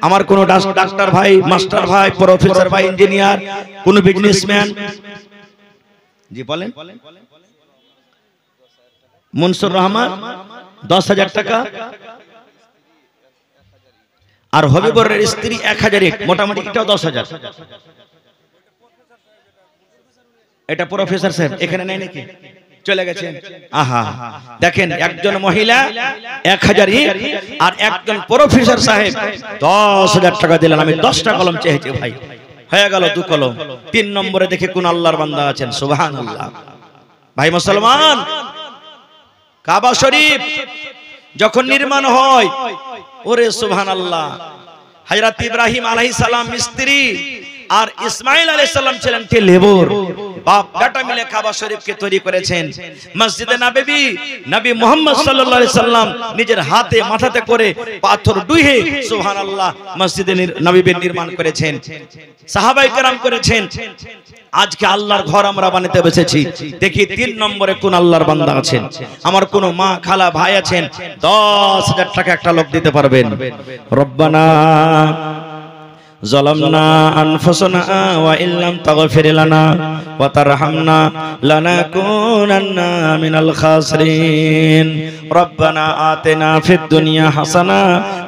আমার কোন ডাক্তার ভাই, মাস্টার ভাই, প্রফেসর ভাই, ইঞ্জিনিয়ার, কোন বিজনেসম্যান? জি বলেন। মনসুর রহমান 10,000 টাকা। আর হবিবরের স্ত্রী 1,000, মোটামুটি এটাও 10,000। এটা প্রফেসর সাহেব এখানে নাই নাকি? চলে গেছেন। আহা, দেখেন একজন মহিলা 1,000 আর একজন প্রফেসর সাহেব 10,000 টাকা দিলেন। আমি 10টা কলম চেয়েছি ভাই, হয়ে গেল 2 কলম। 3 নম্বরে দেখে কোন আল্লাহর বান্দা আছেন। সুবহানাল্লাহ। ভাই মুসলমান, কাবা শরীফ যখন নির্মাণ হয়, ওরে সুবহানাল্লাহ, হযরত ইব্রাহিম আলাইহিস সালাম মিস্ত্রি আর ইসমাইল আলাইহিস সালাম ছিলেন লেবর। বাপ বেটা মিলে কাবা শরীফকে তৈরি করেছেন। মসজিদে নববী নবী মুহাম্মদ সাল্লাল্লাহু আলাইহি সাল্লাম নিজের হাতে মাথাতে করে পাথর ডুইয়ে সুবহানাল্লাহ মসজিদে নববীর নির্মাণ করেছেন, সাহাবায়ে কেরাম করেছেন। আজকে আল্লাহর ঘর আমরা বানাতে বসেছি। দেখি 3 নম্বরে কোন আল্লাহর বান্দা আছেন। আমার কোন মা, খালা, ভাই আছেন 10,000 টাকা একটা লোক দিতে পারবেন। রব্বানা যালামনা আনফুসানা ওয়া ইল্লাম তাগফির লানা ওয়া তারহামনা লানাকুনান্না মিনাল খাসিরিন। রব্বানা আতিনা ফিদ দুনিয়া হাসানা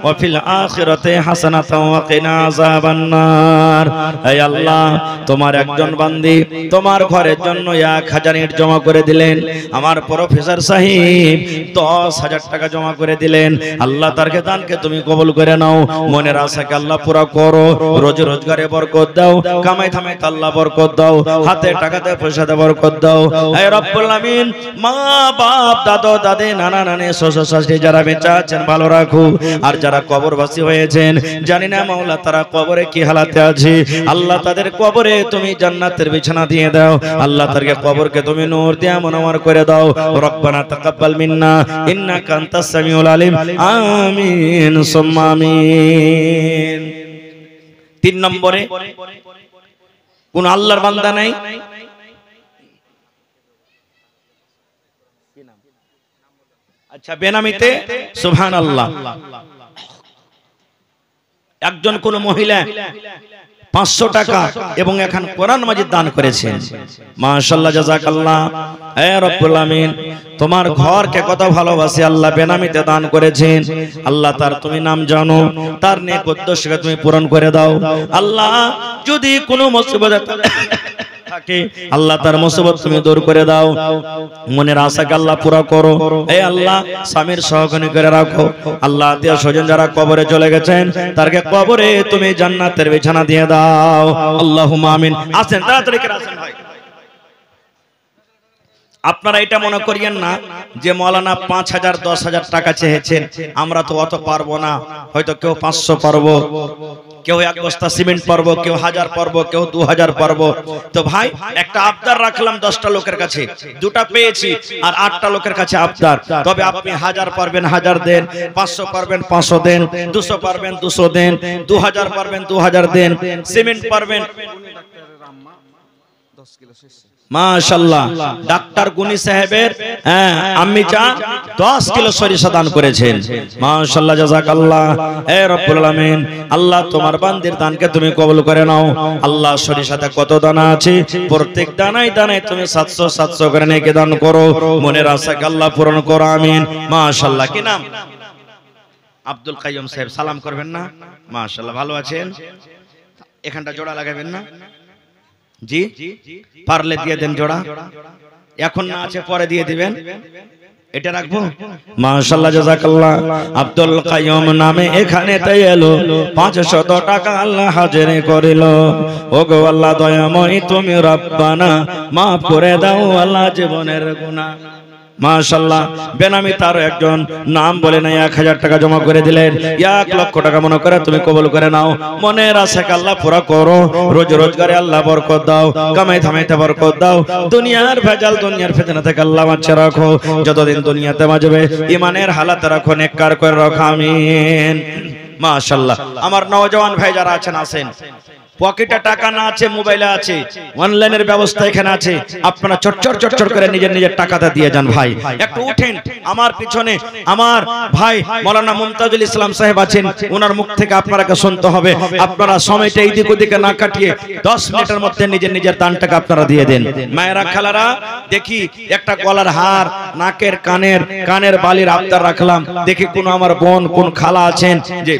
ওয়া ফিল আখিরাতি হাসানাতাও ওয়া কিনা আযাবান্নার। হে আল্লাহ, তোমার একজন বান্দি তোমার ঘরের জন্য 1000 ইট জমা করে দিলেন। আমার প্রফেসর সাহেব 10,000 টাকা জমা করে দিলেন। আল্লাহ তার দানকে তুমি কবুল করে নাও। মনের আশাকে আল্লাহ পুরা করো। রোজি রোজগারে বরকত দাও, কামাই ধামাইতে আল্লাহ বরকত দাও, হাতে টাকাতে পয়সাতে বরকত দাও। হে রব্বুল আমিন, মা বাপ দাদা দাদি নানা নানি শ্বশুর শাশুড়ি যারা বেঁচে আছেন ভালো রাখো, আর যারা কবরবাসী হয়েছেন জানি না মাওলা তারা কবরে কি হালাতে আছে। আল্লাহ তাদের কবরে তুমি জান্নাতের বিছানা দিয়ে দাও। আল্লাহ তাদেরকে কবরকে তুমি নূর দিয়ে মনোমর করে দাও। রব্বানা তাকাব্বাল মিন্না ইন্নাকা আনতাস সামিউল আলিম। আমিন সুম্মা আমিন। 3 নম্বরে কোন আল্লাহর বান্দা নাই, আচ্ছা বেনামিতে সুবহানাল্লাহ। একজন কোন মহিলা 500 টাকা এবং এখন কোরআন মাজিদ দান করেছেন। মাশাআল্লাহ, জাযাকাল্লাহ। হে রব্বুল আমিন, তোমার ঘরকে কত ভালোবাসে আল্লাহ, বেনামিতে দান করেছেন। আল্লাহ তার তুমি নাম জানো, তার নেক উদ্দেশ্যকে তুমি পূরণ করে দাও। আল্লাহ যদি কোনো মুসিবত থাকে আল্লাহ তার মুসিবত তুমি দূর করে দাও। মনের আশাকে আল্লাহ পুরা করো। হে আল্লাহ, স্বামীর সহকারী করে রাখো। আল্লাহ আত্মীয় স্বজন যারা কবরে চলে গেছেন তারকে কবরে তুমি জান্নাতের বিছানা দিয়ে দাও। আল্লাহুম্মা আমিন। আসেন তাড়াতাড়ি করে আসেন ভাই। আপনারা এটা মনে করিয়েন না যে মাওলানা 5000 10,000 টাকা চেয়েছেন, আমরা তো অত পারবো না। হয়তো কেউ 500 পারবো, কেউ 1 বস্তা সিমেন্ট পারবো, কেউ 1000 পারবো, কেউ 2000 পারবো। তো ভাই একটা আবদার রাখলাম 10টা লোকের কাছে, 2টা পেয়েছি আর 8টা লোকের কাছে আবদার। তবে আপনি 1000 পারবেন 1000 দেন, 500 পারবেন 500 দেন, 200 পারবেন 200 দেন, 2000 পারবেন 2000 দেন, সিমেন্ট পারবেন। মাশাআল্লাহ, ডাক্তার গুনি সাহেবের আম্মি জান 10 কিলো সরিষা দান করেছেন। মাশাআল্লাহ, জাযাকাল্লাহ। হে রব্বুল আমিন, আল্লাহ তোমার বান্দির দানকে তুমি কবুল করে নাও। আল্লাহ সরিষাতে কত দানা আছে, প্রত্যেক দানায় দানায় তুমি 700 700 করে নেকি দান করো। মনের আশাকে আল্লাহ পূরণ করো। আমিন। মাশাআল্লাহ। কি নাম? আব্দুল কাইয়ুম সাহেব। সালাম করবেন না? মাশাআল্লাহ, ভালো আছেন? এখানটা জোড়া লাগাবেন না? জি, পারলে দিয়ে দেন জোড়া। এখন না আছে পরে দিয়ে দিবেন। এটা রাখবো। মাশাআল্লাহ, জাযাকাল্লাহ। আব্দুল কাইয়ুম নামে এখানে তাই এলো 500 টাকা আল্লাহ হাজির করিল। ওগো আল্লাহ দয়াময় তুমি রব্বানা মাফ করে দাও আল্লাহ জীবনের গুনাহ। মাশাআল্লাহ, বেনামি তার একজন নাম বলে নাই 1000 টাকা জমা করে দিলেন। 1 লক্ষ টাকা মনে করে তুমি কবুল করে নাও। মনের আশাকে আল্লাহ পুরা করো। রোজ রোজগারে আল্লাহ বরকত দাও, কামাই ধামাইতে বরকত দাও। দুনিয়ার ভেজাল দুনিয়ার ফিতনা থেকে আল্লাহ বাঁচিয়ে রাখো। যতদিন দুনিয়াতে বাঁচবে ইমানের হালাতে রাখো, নেককার করে রাখো। আমিন। মাশাআল্লাহ। আমার নওজওয়ান ভাই যারা আছেন আসেন। পকেটে টাকা না আছে, মোবাইলে আছে, অনলাইনের ব্যবস্থা এখানে আছে। আপনারা চটচর করে নিজের নিজের টাকাটা দিয়ে যান। ভাই একটু উঠেন। আমার পিছনে আমার ভাই মাওলানা মুমতাজুল ইসলাম সাহেব আছেন, ওনার মুখ থেকে আপনারাকে শুনতে হবে। আপনারা সময়টা এইদিক ওদিকে না কাটিয়ে 10 মিনিটের মধ্যে নিজের নিজের দানটাকে আপনারা দিয়ে দেন। মায়েরা খালারা, দেখি একটা গলার হার, নাকের কানের বালির আবদার রাখলাম। দেখি কোন আমার বোন কোন খালা আছেন যে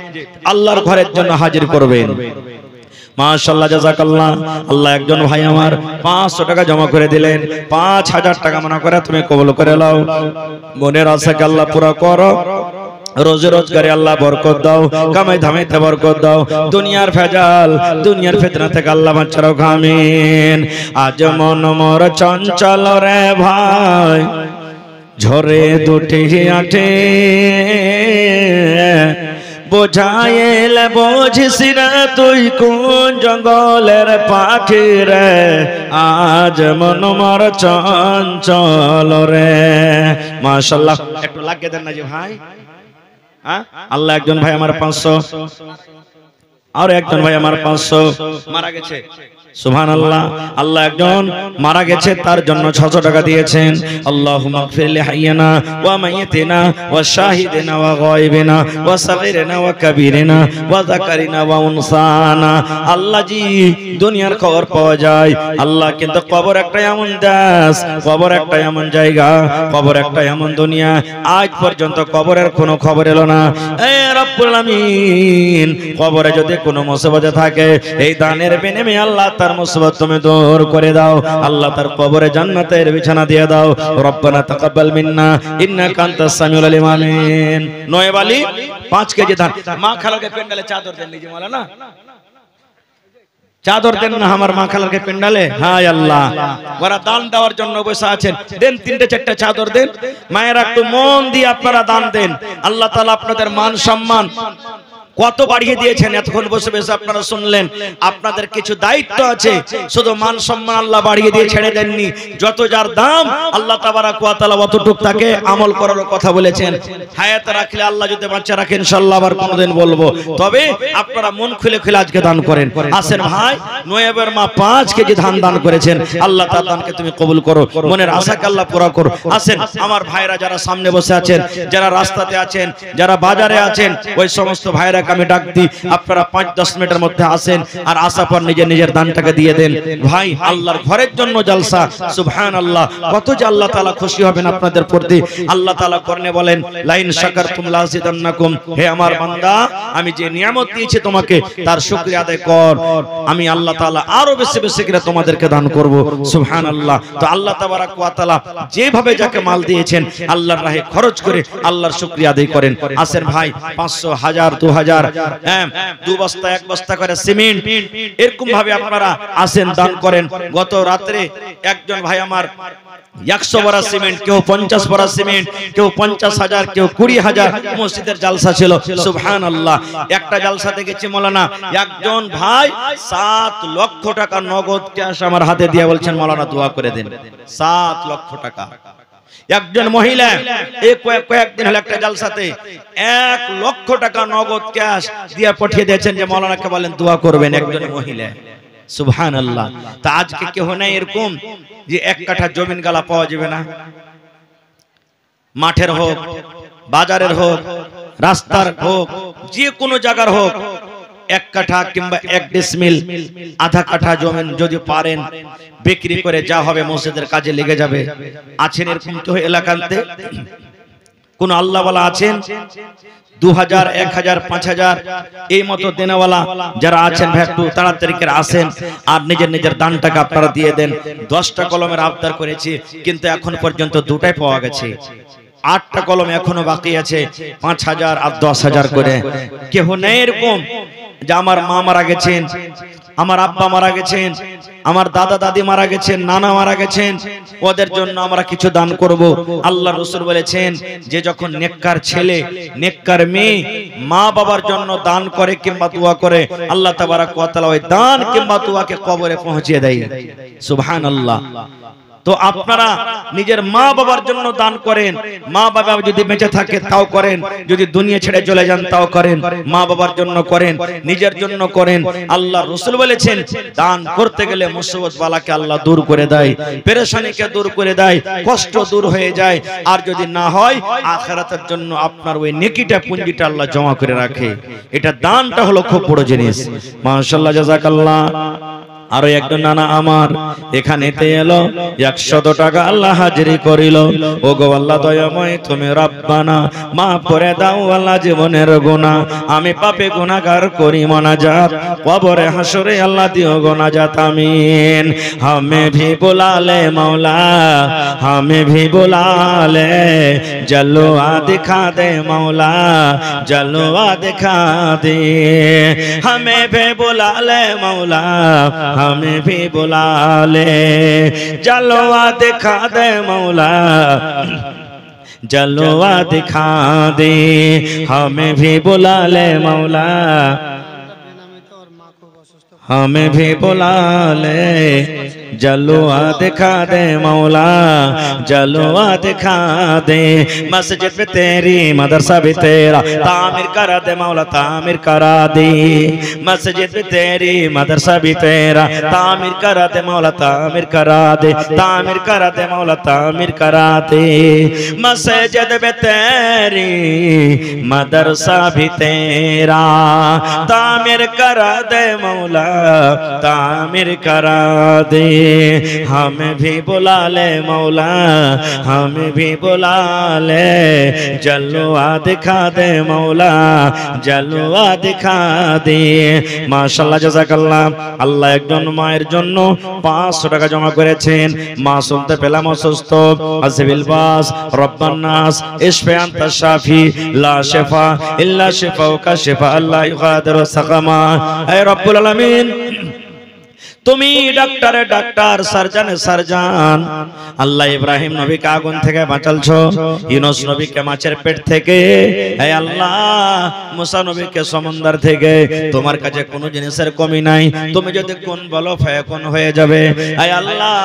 আল্লাহর ঘরের জন্য হাজির করবেন। মাশাআল্লাহ, জাযাকাল্লাহ। আল্লাহ একজন ভাই আমার 500 টাকা জমা করে দিলেন। 5000 টাকা মনে করে তুমি কবুল করে নাও। মনের আশাকে আল্লাহ পুরা করো। রোজ রোজগারে আল্লাহ বরকত দাও, কামাই ধামাইতে বরকত দাও। দুনিয়ার ভেজাল দুনিয়ার ফিতনা থেকে আল্লাহ বাঁচিয়ে রাখো। আমিন। আজ মন মোর চঞ্চল রে ভাই, ঝরে দুটি আটে বোঝাইল বোঝিস রে তুই কোন জঙ্গলের পাখি রে, আজ মন মোর চঞ্চল রে। মাশাআল্লাহ, একটু লাগিয়ে দেন না যে ভাই। আল্লাহ একজন ভাই আমার 500, আর একজন ভাই আমার 500 মারা গেছে। সুবহানাল্লাহ। আল্লাহ একজন মারা গেছে তার জন্য 600 টাকা দিয়েছেন। আল্লাহুম্মা গফির লি হাইয়িনা ওয়া মাইয়িতিনা ওয়া শাহিদিনা ওয়া গায়বিনা ওয়া সাগীরিনা ওয়া কাবীরিনা ওয়া যাকারিনা ওয়া উনসানা। আল্লাহ জি দুনিয়ার খবর পাওয়া যায় আল্লাহ, কিন্তু কবর একটা এমন দেশ, কবর একটা এমন জায়গা, কবর একটা এমন দুনিয়া, আজ পর্যন্ত কবরের কোনো খবর এলো না। এ রব্বুল আলামিন, কবরে যদি কোনো মুসিবতে থাকে এই দানের বিনিময়ে আল্লাহ তার মুসিবত তুমি দূর করে দাও। আল্লাহ তার কবরে জান্নাতের বিছানা দিয়ে দাও। রব্বানা তাকাব্বাল মিন্না ইন্নাকা আনতাস সামিউল আলিম। আমিন। নয় বালি 5 কেজি ধান। মা খালাকে পেন্ডালে চাদর দেন নিজে মাওলানা, চাদর দেন না আমার মা খালাকে পেন্ডালে। হায় আল্লাহ, ওরা দান দেওয়ার জন্য বসে আছেন, দেন 3-4টা চাদর দেন। মায়েরা একটু মন দিয়ে আপনারা দান দেন। আল্লাহ তাআলা আপনাদের মান সম্মান কত বাড়িয়ে দিয়েছেন, এতক্ষণ বসে বসে আপনারা শুনলেন। আপনাদের কিছু দায়িত্ব আছে, শুধু মান সম্মান আল্লাহ বাড়িয়ে দিয়ে ছেড়ে দেননি। যত যার দাম আল্লাহ তাবারাক ওয়া তাআলা অতটুক তাকে আমল করার কথা বলেছেন। হায়াত রাখলে আল্লাহ যদি বাচ্চা রাখে ইনশাআল্লাহ আবার কোনোদিন বলবো। তবে আপনারা মন খুলে খুলে আজকে দান করেন। আসেন ভাই, নয়েবের মা 5 কেজি ধান দান করেছেন। আল্লাহ তার দানকে তুমি কবুল করো, মনের আশাকে আল্লাহ পুরা করো। আসেন আমার ভাইরা যারা সামনে বসে আছেন, যারা রাস্তাতে আছেন, যারা বাজারে আছেন, ওই সমস্ত ভাইরা আমি ডাক দিই আপনারা 5-10 মিনিটের মধ্যে আসেন, আর আসার পর নিজের নিজের দানটাকে দিয়ে দেন। ভাই আল্লাহর ঘরের জন্য জলসা, সুবহানাল্লাহ, কত যে আল্লাহ তাআলা খুশি হবেন আপনাদের প্রতি। আল্লাহ তাআলা করনে বলেন লাইন শাকারতুম লাযিদান্নাকুম, হে আমার বান্দা আমি যে নিয়ামত দিয়েছি তোমাকে তার শুকরিয়া আদায় কর, আমি আল্লাহ তাআলা আরো বেশি বেশি করে তোমাদেরকে দান করব। সুবহানাল্লাহ। তো আল্লাহ তাবারাক ওয়া তাআলা যেভাবে যাকে মাল দিয়েছেন আল্লাহর রাহে খরচ করে আল্লাহর শুকরিয়া আদায় করেন। আসেন ভাই 500, 1000, 2000, 2 বস্তা 1 বস্তা করে সিমেন্ট, এরকম ভাবে আপনারা আসেন দান করেন। গত রাতে একজন ভাই আমার 100 বড়া সিমেন্ট, কেউ 50 বড়া সিমেন্ট, কেউ 50,000, কেউ 20,000 মসজিদের জালসা ছিল। সুবহানাল্লাহ। একটা জালসাতে গেছি মাওলানা, একজন ভাই 7 লক্ষ টাকা নগদ ক্যাশ আমার হাতে দিয়ে বলছেন মাওলানা দোয়া করে দেন। 7 লক্ষ টাকা। একজন মহিলা কয়েকদিন হলো একটা জালসাতে 1 লক্ষ টাকা নগদ ক্যাশ দিয়ে পাঠিয়ে দিয়েছেন যে মাওলানাকে বলেন দোয়া করবেন। একজন মহিলা। সুবহানাল্লাহ। তা আজকে কেউ নাই এরকম যে 1 কাঠা জমিন গালা পাওয়া যাবে না, মাঠের হোক, বাজারের হোক, রাস্তার হোক, যে কোনো জায়গার হোক, 1 কাঠা কিংবা 1 ডিসমিল, আধা কাঠা জমিন যদি পারেন বিক্রি করে যা হবে মসজিদের কাজে লেগে যাবে। আছেন এরকম তো এলাকাতে? কোন আল্লাহওয়ালা আছেন? 2000, 1000, 5000 এই মতো দেনাওয়ালা যারা আছেন ভাই একটু তাড়াতাড়ি করে আসেন আর নিজের নিজের দানটাকে আপনারা দিয়ে দেন। 10টা কলমের আবদার করেছি, কিন্তু এখন পর্যন্ত 2টাই পাওয়া গেছে। 8টা কলম এখনো বাকি আছে, 5000 আর 10000 করে। কেউ নেই এরকম যে আমার মা মারা গেছেন, আমার আব্বা মারা গেছেন, আমার দাদা দাদি মারা গেছেন, নানা মারা গেছেন, ওদের জন্য আমরা কিছু দান করব। আল্লাহ রাসূল বলেছেন যে যখন নেককার ছেলে, নেককার মেয়ে মা বাবার জন্য দান করে কিংবা দোয়া করে, আল্লাহ তাবারাক ওয়া তাআলা ওই দান কিংবা দোয়াকে কবরে পৌঁছে দেয়। সুবহানাল্লাহ। তো আপনারা নিজের মা বাবার জন্য দান করেন। মা বাবা যদি বেঁচে থাকে তাও করেন, যদি দুনিয়া ছেড়ে চলে যান তাও করেন। মা বাবার জন্য করেন, নিজের জন্য করেন। আল্লাহ রাসূল বলেছেন দান করতে গেলে মুসিবত বালাকে আল্লাহ দূর করে দেয়, পেরেশানিকে দূর করে দেয়, কষ্ট দূর হয়ে যায়। আর যদি না হয় আখিরাতের জন্য আপনার ওই নেকিটা পুঁজিটা আল্লাহ জমা করে রাখে। এটা দানটা হলো খুব বড় জিনিস। মাশাআল্লাহ, জাযাকাল্লাহ। আরো একজন নানা আমার এখানেতে এলো, 100 টাকা আল্লাহ হাজিরি করিল। ও গো আল্লাহ দয়াময় তুমি রব্বানা মাফ করে দাও আল্লাহ জীবনের গুনাহ, আমি পাপে গুনাহগার করি মুনাজাত, কবরে হাসরে আল্লাহ দিও গুনাজাত। আমিন। हमें भी बुला ले मौला, हमें भी बुला ले, जलवा दिखा दे मौला, जलवा दिखा दे। हमें भी बुला ले मौला, हमें भी बुला ले, जलवा दिखा दे मौला, जलवा दिखा दे। हमें भी बुला ले मौला, हमें भी बुला ले, जलवा दिखा दे मौला जलवा दिखा दे। मस्जिद भी तेरी मदरसा भी तेरा तामीर करा दे मौला तामीर करा दे। मस्जिद भी तेरी मदरसा भी तेरा तामीर करा दे मौला तामीर करा दे तामीर करा दे मौला तामीर करा दे। मस्जिद भी तेरी मदरसा भी तेरा तामीर करा दे मौला तामीर करा दे। हमें भी बुला ले मौला हमें भी बुला ले जलवा दिखा दे मौला जलवा दिखा दे। माशाल्लाह জাযাকাল্লাহ। আল্লাহ একজন মায়ের জন্য 500 টাকা জমা করেছেন। মা শুনতে পেলাম অসুস্থ। আসবিল বাস রব্বান নাস ইশফি আনতা শাফি লা শিফা ইল্লা শিফাউকা শিফা আল্লাহ ইগাদিরু সাকামা। হে রব্বুল আলামিন তুমি ডাক্তারে ডাক্তার সার্জনে সার্জন। আল্লাহ ইব্রাহিম নবীকে আগুন থেকে বাঁচালছো, ইউনূস নবীকে মাছের পেট থেকে, হে আল্লাহ মুসা নবীকে সমুদ্র থেকে। তোমার কাছে কোনো জিনিসের কমি নাই। তুমি যদি কোন বলো ফায়াকুন হয়ে যাবে। হে আল্লাহ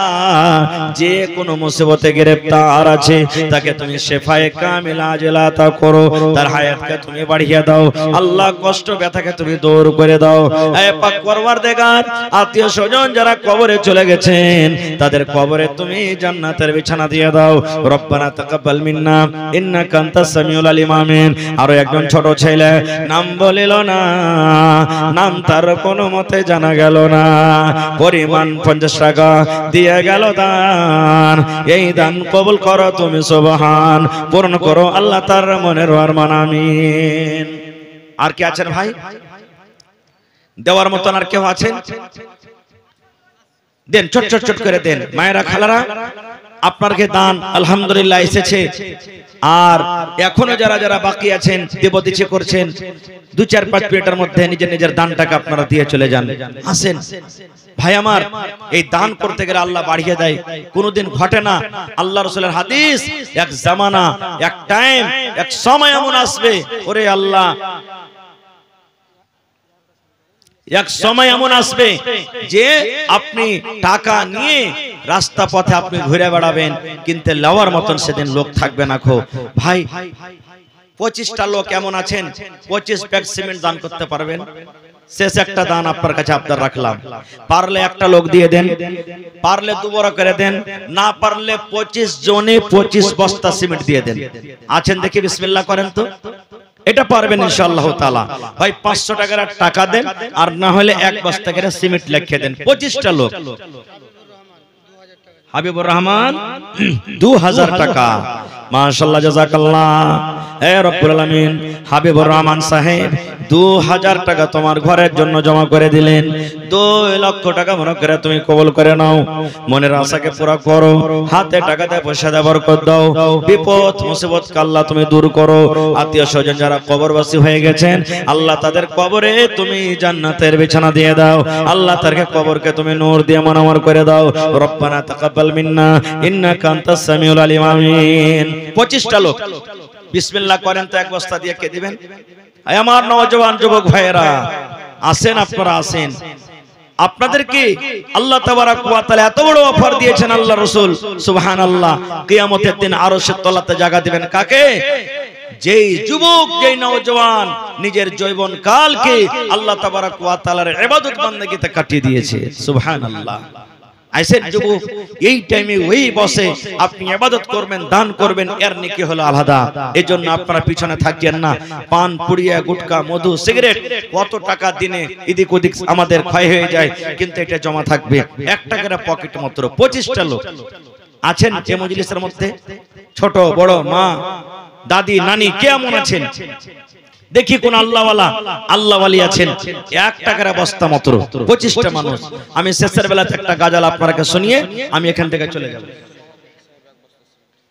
যে কোনো মুসিবতে গ্রেফতার আছে তাকে তুমি শিফায়ে কামিলা আজলা আতা করো, তার হায়াতকে তুমি বাড়িয়ে দাও। আল্লাহ কষ্ট ব্যথাকে তুমি দূর করে দাও। হে পাক পরওয়ারদিগার আত্মীয় স্বজন যারা কবরে চলে গেছেন তাদের কবরে তুমি জান্নাতের বিছানা দিয়ে দাও। রব্বানা তাকাব্বাল মিন্না ইন্নাকা আনতাস সামিউল আলিম আমিন। আর একজন ছোট ছেলে নাম বলিল না, নাম তার কোনো মতে জানা গেল না, পরিমাণ 50 টাকা দিয়ে গেল দান। এই দান কবুল করো তুমি সুবহান, পূর্ণ করো আল্লাহ তার মনের আরমান আমিন। আর কি আছেন ভাই দেওয়ার মতন? আর কেউ আছেন? দেন ছোট ছোট ছোট করে দেন। মায়েরা খালারা আপনার কে দান আলহামদুলিল্লাহ এসেছে। আর এখনো যারা যারা বাকি আছেন দেবদিচ্ছে করছেন 2-4-5 মিনিটের মধ্যে নিজের নিজের দানটাকে আপনারা দিয়ে চলে যান। আসেন ভাই আমার, এই দান করতে গেলে আল্লাহ বাড়িয়ে দেয়, কোনোদিন ঘটে না। আল্লাহ রাসূলের হাদিস, এক জামানা এক টাইম এক সময় এমন আসবে, ওরে আল্লাহ এক সময় এমন আসবে যে আপনি টাকা নিয়ে রাস্তা পথে আপনি ঘুরে বেড়াবেন কিন্তু লওয়ার মতন সেদিন লোক থাকবে না। খো ভাই 25টা লোক এমন আছেন 25 ব্যাগ সিমেন্ট দান করতে পারবেন। শেষ একটা দান আপনার কাছে আবদার রাখলাম, পারলে একটা লোক দিয়ে দেন, পারলে 2 বড় করে দেন, না পারলে 25 জনে 25 বস্তা সিমেন্ট দিয়ে দেন। আছেন দেখি বিসমিল্লাহ করেন তো, এটা পারবেন ইনশাআল্লাহ তাআলা। ভাই 500 টাকার টাকা দেন আর না হলে 1 বস্তা করে সিমেন্ট লিখে দেন। 25টা লোক। হাবিবুর রহমান 2000 টাকা। মাশাআল্লাহ জাযাকাল্লাহ। হে রব্বুল আলামিন হাবিবুর রহমান সাহেব 2000 টাকা তোমার ঘরের জন্য জমা করে দিলেন। 2 লক্ষ টাকা মনে করে তুমি কবুল করে নাও, মনের আশাকে পুরা করো, হাতে টাকা দিয়ে পয়সা দিয়ে বরকত দাও, বিপদ মুসিবত কে আল্লাহ তুমি দূর করো। আত্মীয় স্বজন যারা কবরবাসী হয়ে গেছেন আল্লাহ তাদের কবরে তুমি জান্নাতের বিছানা দিয়ে দাও, আল্লাহ তাদের কবরকে তুমি নূর দিয়ে মনোমর করে দাও। রব্বানা তাকাব্বাল মিন্না ইন্নাকা আনতাস সামিউল আলিম আমিন। 25টা লোক বিসমিল্লাহ করেন তো 1 বস্তা দিয়ে কে দিবেন? আমার নওজোয়ান যুবক ভাইয়েরা আসেন, আপনারা আসেন। আপনাদেরকে আল্লাহ তাবারাক ওয়া তাআলা এত বড় অফার দিয়েছেন আল্লাহ রাসূল সুবহানাল্লাহ। কিয়ামতের দিন আরশের তলাতে জায়গা দিবেন কাকে? যেই যুবক যেই নওজোয়ান নিজের যৌবন কালকে আল্লাহ তাবারাক ওয়া তাআলার ইবাদত বান্দাগিতে কাটিয়ে দিয়েছে। সুবহানাল্লাহ। আইসেন যুবক, এই টাইমে ওই বসে আপনি ইবাদত করবেন, দান করবেন, এর নেকি হলো আলাদা। এজন্য আপনারা পিছনে থাকেন না। পান পুড়িয়া গুটকা মধু সিগারেট কত টাকা দিনে এদিক ওদিক আমাদের ক্ষয় হয়ে যায়, কিন্তু এটা জমা থাকবে 1 টাকার পকেট মাত্র। 25টা লোক আছেন যে মজলিসের মধ্যে, ছোট বড় মা দাদি নানি কেমন আছেন দেখি, কোন আল্লাহওয়ালা আল্লাহওয়ালি আছেন? 1 টাকার বস্তা মাত্র 25টা মানুষ। আমি শেষের বেলাতে একটা গাজাল আপনাকে শুনিয়ে আমি এখান থেকে চলে যাব।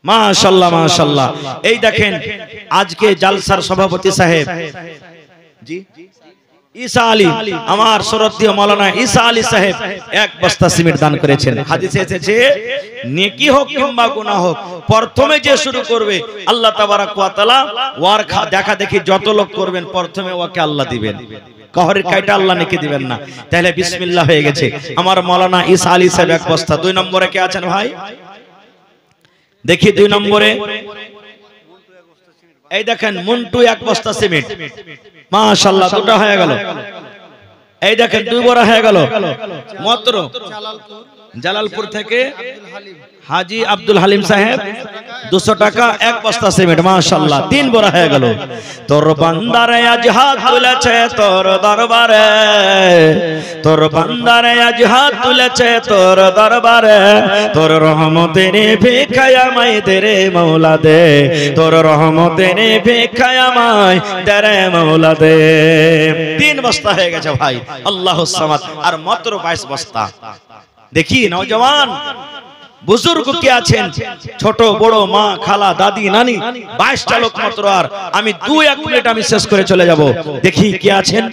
মাশাআল্লাহ মাশাআল্লাহ। এই দেখেন আজকে জালসার সভাপতি সাহেব জি ঈসা আলী, আমার শ্রদ্ধেয় মাওলানা ঈসা আলী সাহেব 1 বস্তা সিমেন্ট দান করেছেন। হাদিসে এসেছে নেকি হোক কিংবা গুনাহ হোক, প্রথমে যে শুরু করবে আল্লাহ তাবারাক ওয়া তাআলা ওয়ার দেখা দেখি যত লোক করবেন প্রথমে ওকে আল্লাহ দিবেন। कहरेर कायटा आल्लाह नेकी दिबेन ना ताहले बिस्मिल्लाह हये गेছে আমার মাওলানা ঈসা আলী সাহেব এক বস্তা 2 নম্বরে কে আছেন ভাই দেখি 2 নম্বরে এই দেখেন মুন্টু এক বস্তা সিমেন্ট মাশাআল্লাহ দুটো হয়ে গেল এই দেখেন 2 বড় হয়ে গেল মাত্র জালালপুর থেকে हाजी अब्दुल हलीम साहेब 200 টাকা এক বস্তা সিমেন্ট মাশাআল্লাহ 3 বড় হয়ে গেল তোর বান্দারে আজ হাত তুলেছে তোর দরবারে তোর বান্দারে আজ হাত তুলেছে তোর দরবারে তোর রহমতের ভিখায় আমায় দে রে মাওলা দে তোর রহমতের ভিখায় আমায় দে রে মাওলা দে 3 বস্তা হয়ে গেছে ভাই আল্লাহুস সামাদ আর মাত্র 22 বস্তা দেখি নওজওয়ান बुजुर्ग के आছেন ছোট বড় মা খালা দাদি নানি 22 টা লোক মাত্র আর আমি 2-1 মিনিট আমি শেষ করে চলে যাব দেখি কে আছেন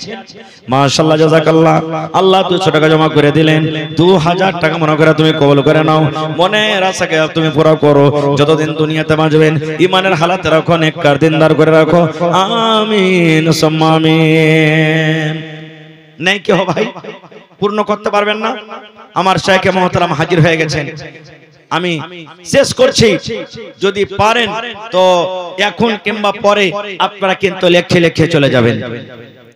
মাশাআল্লাহ জাযাকাল্লাহ আল্লাহ 200 টাকা জমা করে দিলেন 2000 টাকা মনে করে তুমি কবুল করে নাও মনের আশাকে তুমি পুরো করো যতদিন দুনিয়াতে বাঁচবেন ঈমানের হালাতে রাখো নেককার দিনদার করে রাখো আমিন সুম্মা আমিন নাই কি हो ভাই পূর্ণ করতে পারবেন না আমার শাইখ মুহতারাম হাজির হয়ে গেছেন আমি শেষ করছি যদি পারেন তো এখন কিংবা পরে আপনারা কিন্তু লেখে লেখে চলে যাবেন